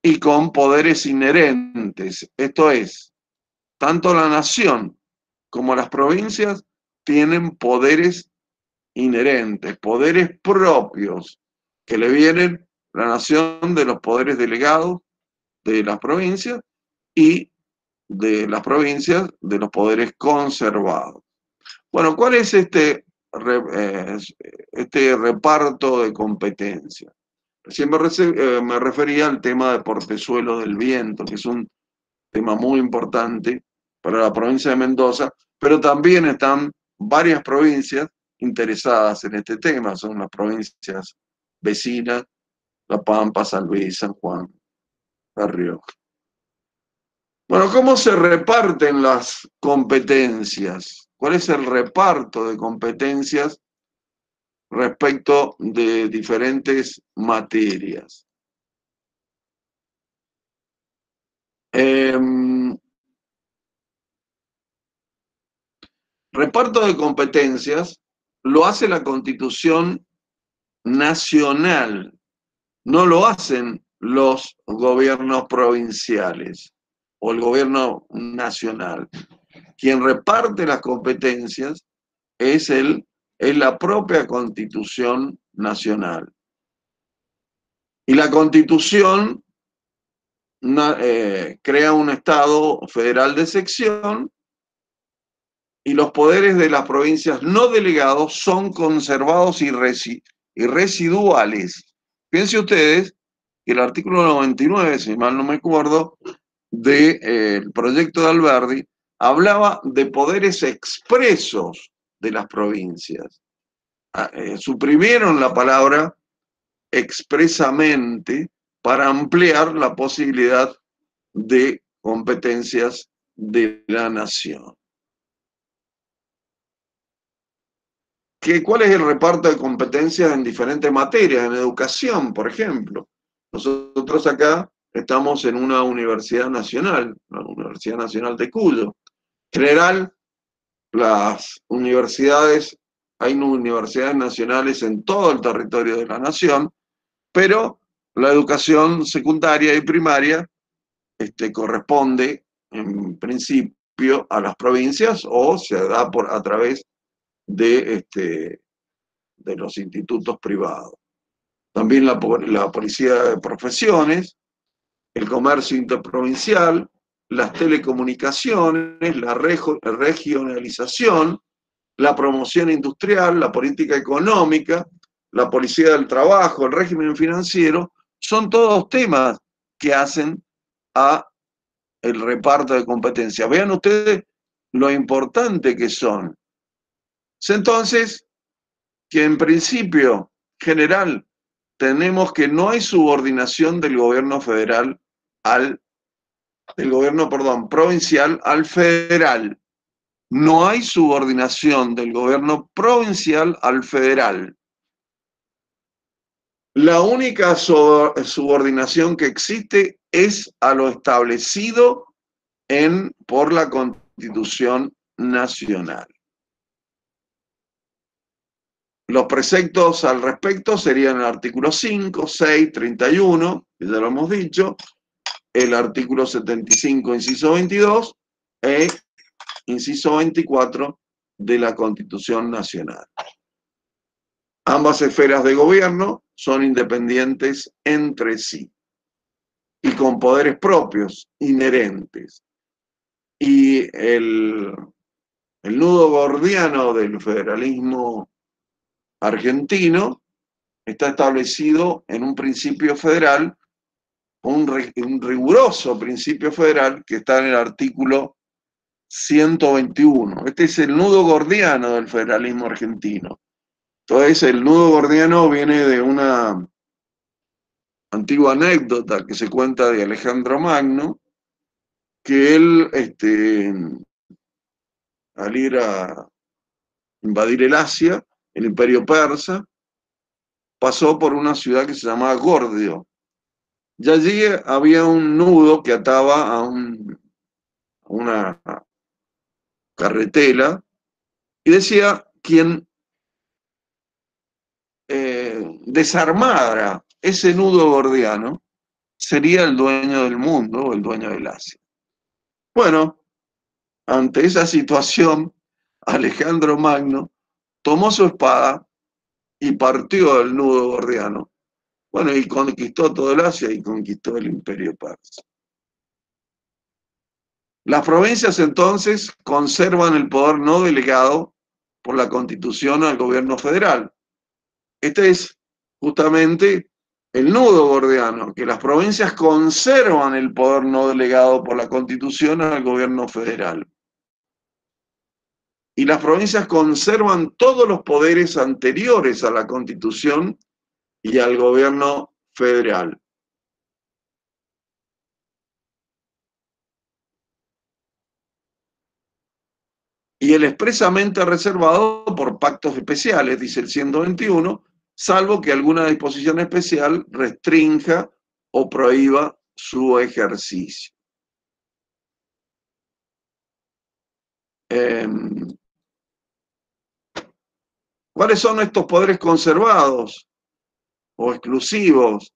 y con poderes inherentes. Esto es, tanto la nación como las provincias tienen poderes inherentes, poderes propios, que le vienen la nación de los poderes delegados de las provincias y de las provincias de los poderes conservados. Bueno, ¿cuál es este reparto de competencias? Recién me refería al tema de Portezuelo del Viento, que es un tema muy importante para la provincia de Mendoza, pero también están varias provincias interesadas en este tema, son las provincias vecinas, La Pampa, San Luis, San Juan, La Rioja. Bueno, ¿cómo se reparten las competencias? ¿Cuál es el reparto de competencias respecto de diferentes materias? Reparto de competencias lo hace la Constitución Nacional, no lo hacen los gobiernos provinciales o el gobierno nacional. Quien reparte las competencias es la propia Constitución Nacional. Y la Constitución crea un Estado federal de sección y los poderes de las provincias no delegados son conservados y residuales. Piensen ustedes que el artículo 99, si mal no me acuerdo, del proyecto de Alberdi, hablaba de poderes expresos de las provincias. Suprimieron la palabra expresamente para ampliar la posibilidad de competencias de la nación. ¿Cuál es el reparto de competencias en diferentes materias? En educación, por ejemplo. Nosotros acá estamos en una universidad nacional, la Universidad Nacional de Cuyo. En general, las universidades, hay universidades nacionales en todo el territorio de la nación, pero la educación secundaria y primaria corresponde en principio a las provincias o se da a través de los institutos privados. También la policía de profesiones, el comercio interprovincial, las telecomunicaciones, la regionalización, la promoción industrial, la política económica, la policía del trabajo, el régimen financiero, son todos temas que hacen a el reparto de competencias. Vean ustedes lo importante que son. Entonces, que en principio general tenemos que no hay subordinación del gobierno federal del gobierno, perdón, provincial al federal. No hay subordinación del gobierno provincial al federal. La única subordinación que existe es a lo establecido por la Constitución Nacional. Los preceptos al respecto serían el artículo 5, 6, 31, que ya lo hemos dicho, el artículo 75, inciso 22, e inciso 24 de la Constitución Nacional. Ambas esferas de gobierno son independientes entre sí y con poderes propios, inherentes. Y el nudo gordiano del federalismo argentino está establecido en un principio federal, un riguroso principio federal que está en el artículo 121. Este es el nudo gordiano del federalismo argentino. Entonces, el nudo gordiano viene de una antigua anécdota que se cuenta de Alejandro Magno, que él, al ir a invadir el Asia, el imperio persa, pasó por una ciudad que se llamaba Gordio. Y allí había un nudo que ataba a una carretela y decía, quien desarmara ese nudo gordiano sería el dueño del mundo o el dueño del Asia. Bueno, ante esa situación, Alejandro Magno tomó su espada y partió el nudo gordiano. Bueno, y conquistó todo el Asia y conquistó el imperio persa. Las provincias entonces conservan el poder no delegado por la Constitución al gobierno federal. Este es justamente el nudo gordiano, que las provincias conservan el poder no delegado por la Constitución al gobierno federal. Y las provincias conservan todos los poderes anteriores a la Constitución y al gobierno federal. Y el expresamente reservado por pactos especiales, dice el 121, salvo que alguna disposición especial restrinja o prohíba su ejercicio. ¿Cuáles son estos poderes conservados o exclusivos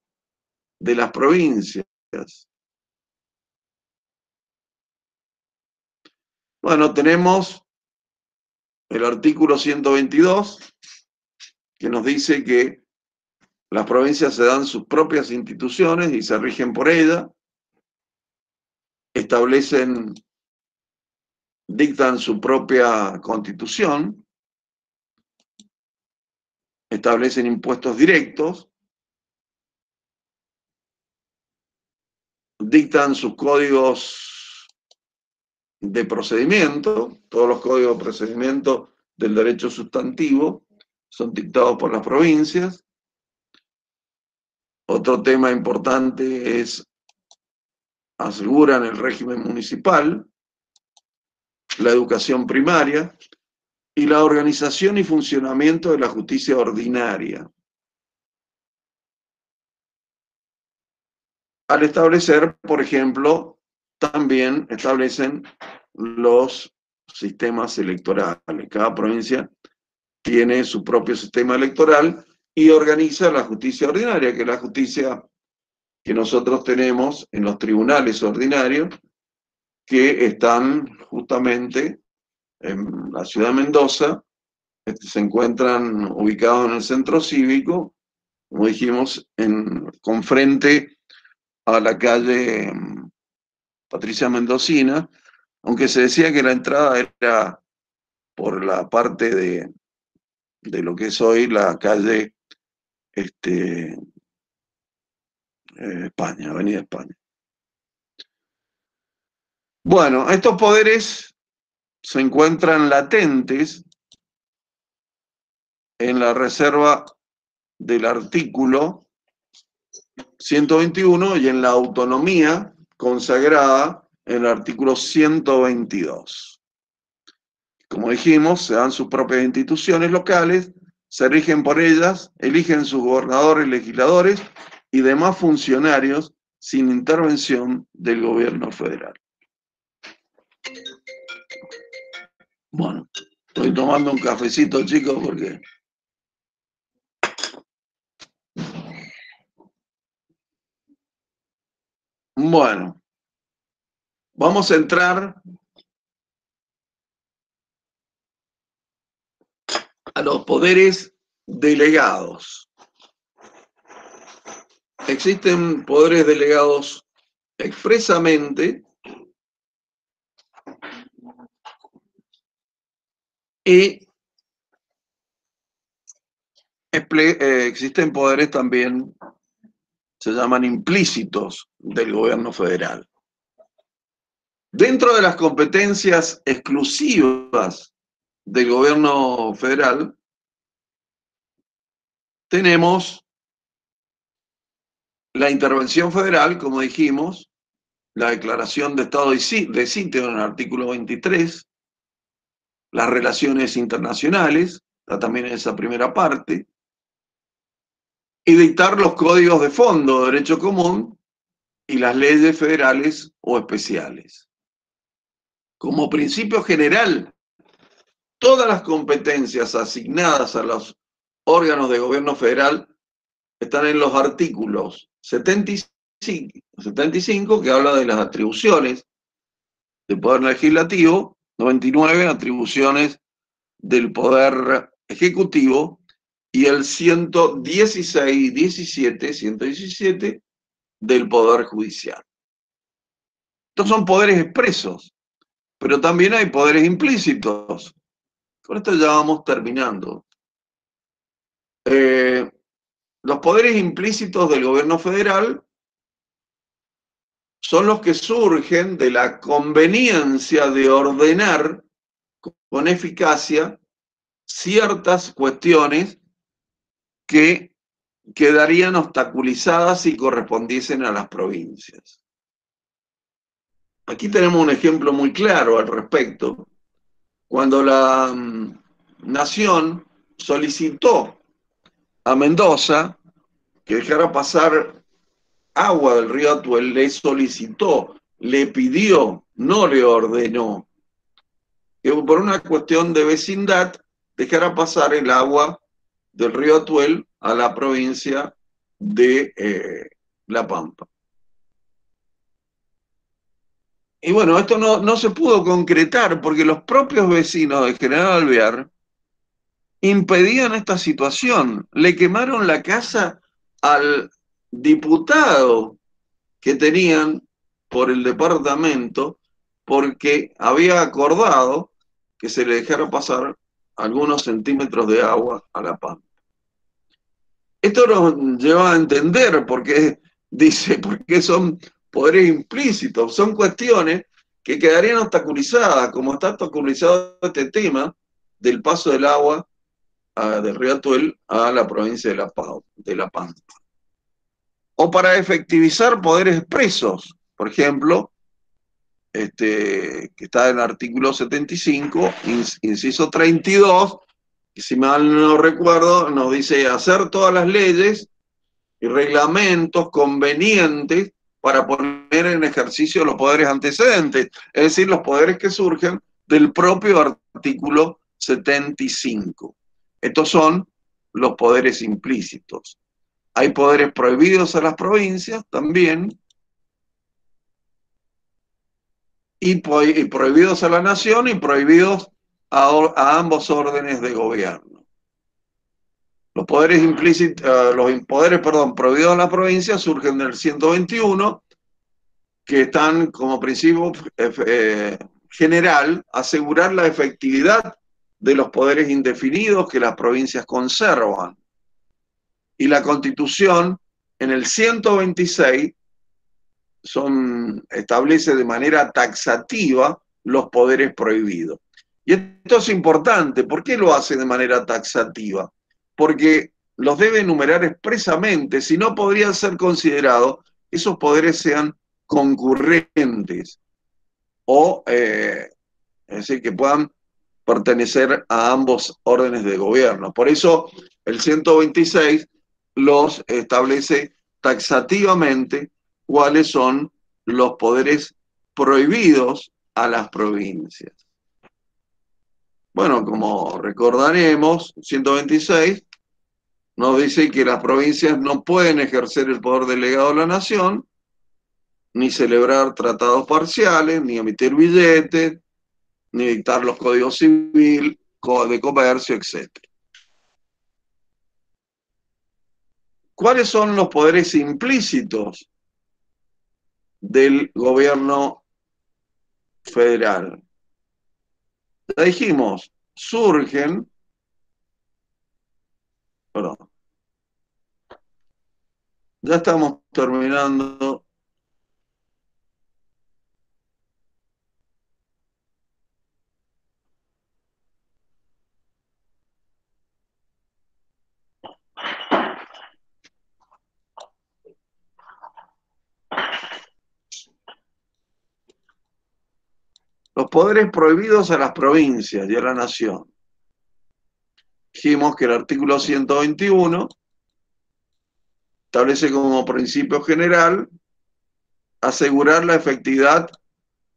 de las provincias? Bueno, tenemos el artículo 122, que nos dice que las provincias se dan sus propias instituciones y se rigen por ellas, dictan su propia constitución, establecen impuestos directos, dictan sus códigos de procedimiento, todos los códigos de procedimiento del derecho sustantivo son dictados por las provincias. Otro tema importante es, aseguran el régimen municipal, la educación primaria y la organización y funcionamiento de la justicia ordinaria. Al establecer, por ejemplo, también establecen los sistemas electorales. Cada provincia tiene su propio sistema electoral y organiza la justicia ordinaria, que es la justicia que nosotros tenemos en los tribunales ordinarios, que están justamente en la ciudad de Mendoza, se encuentran ubicados en el centro cívico, como dijimos, con frente a la calle Patricia Mendocina, aunque se decía que la entrada era por la parte de lo que es hoy la calle España, Avenida España. Bueno, estos poderes se encuentran latentes en la reserva del artículo 121 y en la autonomía consagrada en el artículo 122. Como dijimos, se dan sus propias instituciones locales, se rigen por ellas, eligen sus gobernadores, legisladores y demás funcionarios sin intervención del gobierno federal. Bueno, estoy tomando un cafecito, chicos, porque... Bueno, vamos a entrar a los poderes delegados. Existen poderes delegados expresamente y existen poderes también, se llaman implícitos del gobierno federal. Dentro de las competencias exclusivas del gobierno federal, tenemos la intervención federal, como dijimos, la declaración de estado de sitio en el artículo 23, las relaciones internacionales, está también en esa primera parte, y dictar los códigos de fondo de derecho común y las leyes federales o especiales. Como principio general, todas las competencias asignadas a los órganos de gobierno federal están en los artículos 75, que habla de las atribuciones del Poder Legislativo, 99, atribuciones del Poder Ejecutivo, y el 117 del Poder Judicial. Estos son poderes expresos, pero también hay poderes implícitos. Con esto ya vamos terminando. Los poderes implícitos del gobierno federal son los que surgen de la conveniencia de ordenar con eficacia ciertas cuestiones que quedarían obstaculizadas si correspondiesen a las provincias. Aquí tenemos un ejemplo muy claro al respecto. Cuando la Nación solicitó a Mendoza que dejara pasar agua del río Atuel, le solicitó, le pidió, no le ordenó, que por una cuestión de vecindad dejara pasar el agua del río Atuel a la provincia de La Pampa. Y bueno, esto no se pudo concretar porque los propios vecinos de General Alvear impedían esta situación. Le quemaron la casa al diputado que tenían por el departamento porque había acordado que se le dejara pasar algunos centímetros de agua a La Pampa. Esto nos lleva a entender por qué son poderes implícitos, son cuestiones que quedarían obstaculizadas, como está obstaculizado este tema del paso del agua del río Atuel a la provincia de La Pampa. O para efectivizar poderes expresos, por ejemplo, que está en el artículo 75, inciso 32, que si mal no recuerdo, nos dice hacer todas las leyes y reglamentos convenientes para poner en ejercicio los poderes antecedentes, es decir, los poderes que surgen del propio artículo 75. Estos son los poderes implícitos. Hay poderes prohibidos a las provincias también, y prohibidos a la nación y prohibidos a ambos órdenes de gobierno. Los poderes implícitos, prohibidos a la provincia surgen del 121, que están como principio general asegurar la efectividad de los poderes indefinidos que las provincias conservan. Y la Constitución, en el 126, establece de manera taxativa los poderes prohibidos. Y esto es importante. ¿Por qué lo hace de manera taxativa? Porque los debe enumerar expresamente, si no podrían ser considerados esos poderes sean concurrentes o, es decir, que puedan pertenecer a ambos órdenes de gobierno. Por eso el 126 los establece taxativamente cuáles son los poderes prohibidos a las provincias. Bueno, como recordaremos, 126 nos dice que las provincias no pueden ejercer el poder delegado de la nación, ni celebrar tratados parciales, ni emitir billetes, ni dictar los códigos civil, de comercio, etc. ¿Cuáles son los poderes implícitos del gobierno federal? Ya dijimos, surgen, perdón, ya estamos terminando. Los poderes prohibidos a las provincias y a la nación. Dijimos que el artículo 121 establece como principio general asegurar la efectividad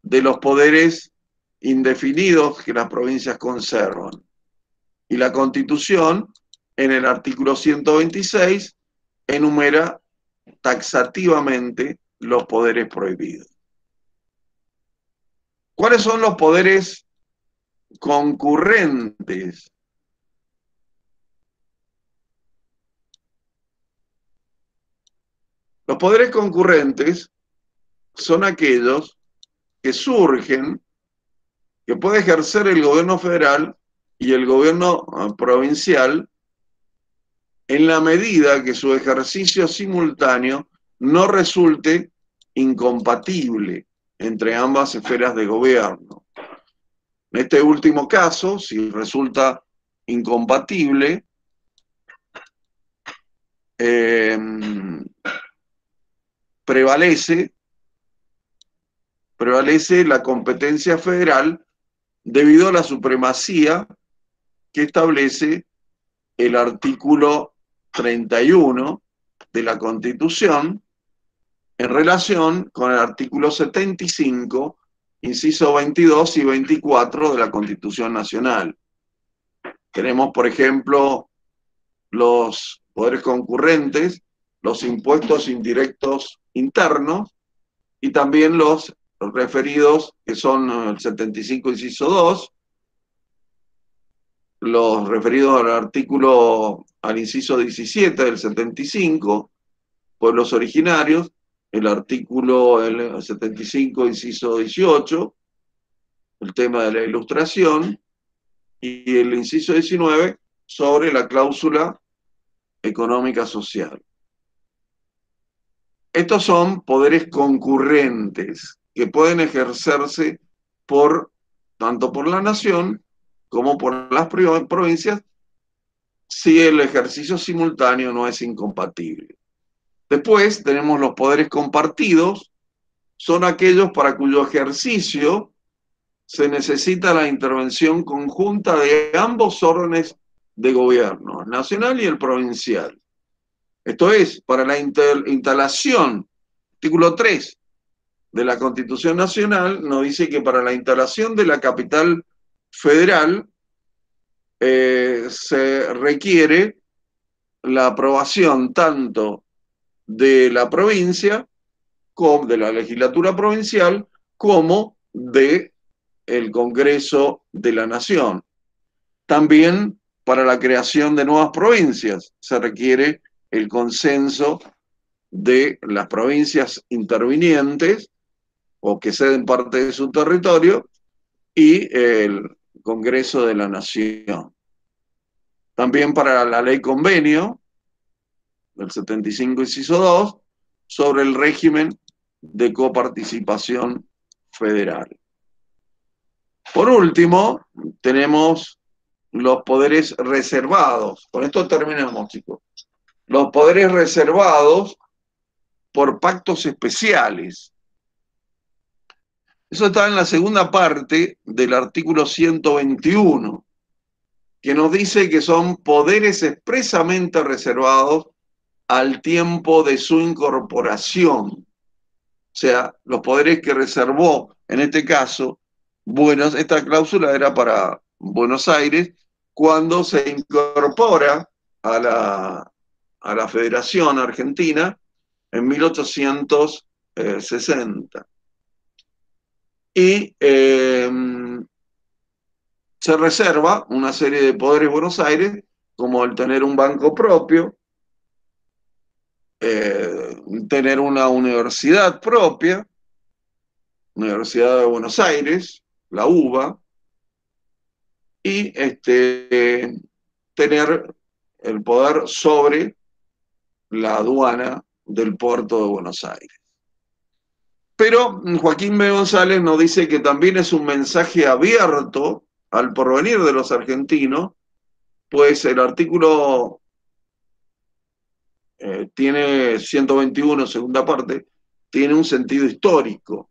de los poderes indefinidos que las provincias conservan. Y la Constitución, en el artículo 126, enumera taxativamente los poderes prohibidos. ¿Cuáles son los poderes concurrentes? Los poderes concurrentes son aquellos que surgen, que puede ejercer el gobierno federal y el gobierno provincial en la medida que su ejercicio simultáneo no resulte incompatible entre ambas esferas de gobierno. En este último caso, si resulta incompatible, prevalece la competencia federal debido a la supremacía que establece el artículo 31 de la Constitución en relación con el artículo 75, inciso 22 y 24 de la Constitución Nacional. Tenemos, por ejemplo, los poderes concurrentes, los impuestos indirectos internos y también los referidos, que son el 75, inciso 2, los referidos al inciso 17 del 75, pueblos originarios, el artículo 75, inciso 18, el tema de la ilustración, y el inciso 19 sobre la cláusula económica social. Estos son poderes concurrentes que pueden ejercerse tanto por la nación como por las provincias si el ejercicio simultáneo no es incompatible. Después tenemos los poderes compartidos, son aquellos para cuyo ejercicio se necesita la intervención conjunta de ambos órdenes de gobierno, el nacional y el provincial. Esto es, para la instalación, artículo 3, de la Constitución Nacional nos dice que para la instalación de la capital federal se requiere la aprobación tanto de la provincia, como de la legislatura provincial, como de el Congreso de la Nación. También para la creación de nuevas provincias se requiere el consenso de las provincias intervinientes o que ceden parte de su territorio y el Congreso de la Nación. También para la ley convenio del 75, inciso 2, sobre el régimen de coparticipación federal. Por último, tenemos los poderes reservados. Con esto terminamos, chicos. Los poderes reservados por pactos especiales. Eso está en la segunda parte del artículo 121, que nos dice que son poderes expresamente reservados al tiempo de su incorporación. O sea, los poderes que reservó, en este caso, esta cláusula era para Buenos Aires, cuando se incorpora a la Federación Argentina en 1860. Y se reserva una serie de poderes Buenos Aires, como el tener un banco propio, tener una universidad propia, Universidad de Buenos Aires, la UBA, y tener el poder sobre la aduana del puerto de Buenos Aires. Pero Joaquín B. González nos dice que también es un mensaje abierto al porvenir de los argentinos, pues el artículo tiene 121, segunda parte, tiene un sentido histórico,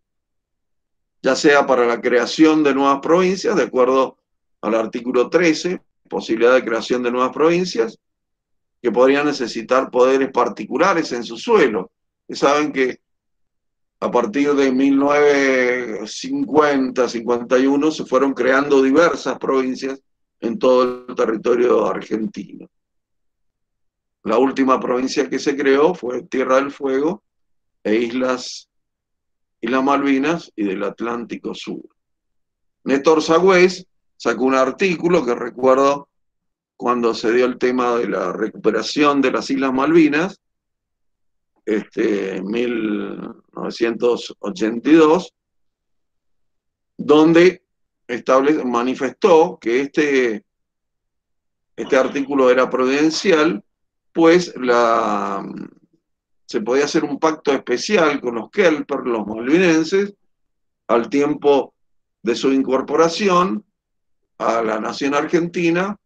ya sea para la creación de nuevas provincias, de acuerdo al artículo 13, posibilidad de creación de nuevas provincias, que podrían necesitar poderes particulares en su suelo. Y saben que a partir de 1950, 51, se fueron creando diversas provincias en todo el territorio argentino. La última provincia que se creó fue Tierra del Fuego e Islas Malvinas y del Atlántico Sur. Néstor Sagüés sacó un artículo que recuerdo cuando se dio el tema de la recuperación de las Islas Malvinas, en 1982, donde manifestó que este artículo era prudencial, pues se podía hacer un pacto especial con los kelper, los malvinenses, al tiempo de su incorporación a la nación argentina,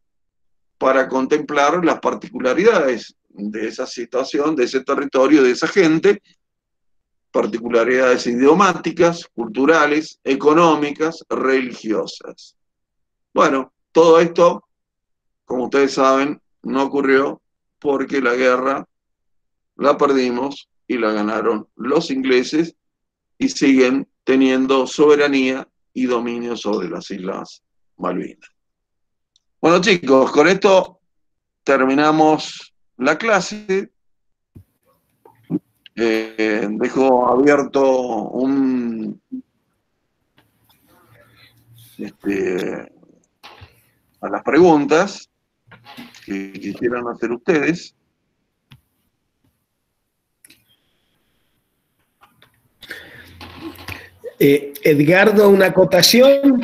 para contemplar las particularidades de esa situación, de ese territorio, de esa gente, particularidades idiomáticas, culturales, económicas, religiosas. Bueno, todo esto, como ustedes saben, no ocurrió porque la guerra la perdimos y la ganaron los ingleses y siguen teniendo soberanía y dominio sobre las Islas Malvinas. Bueno, chicos, con esto terminamos la clase. Dejo abierto a las preguntas que quisieran hacer ustedes. Edgardo, una acotación.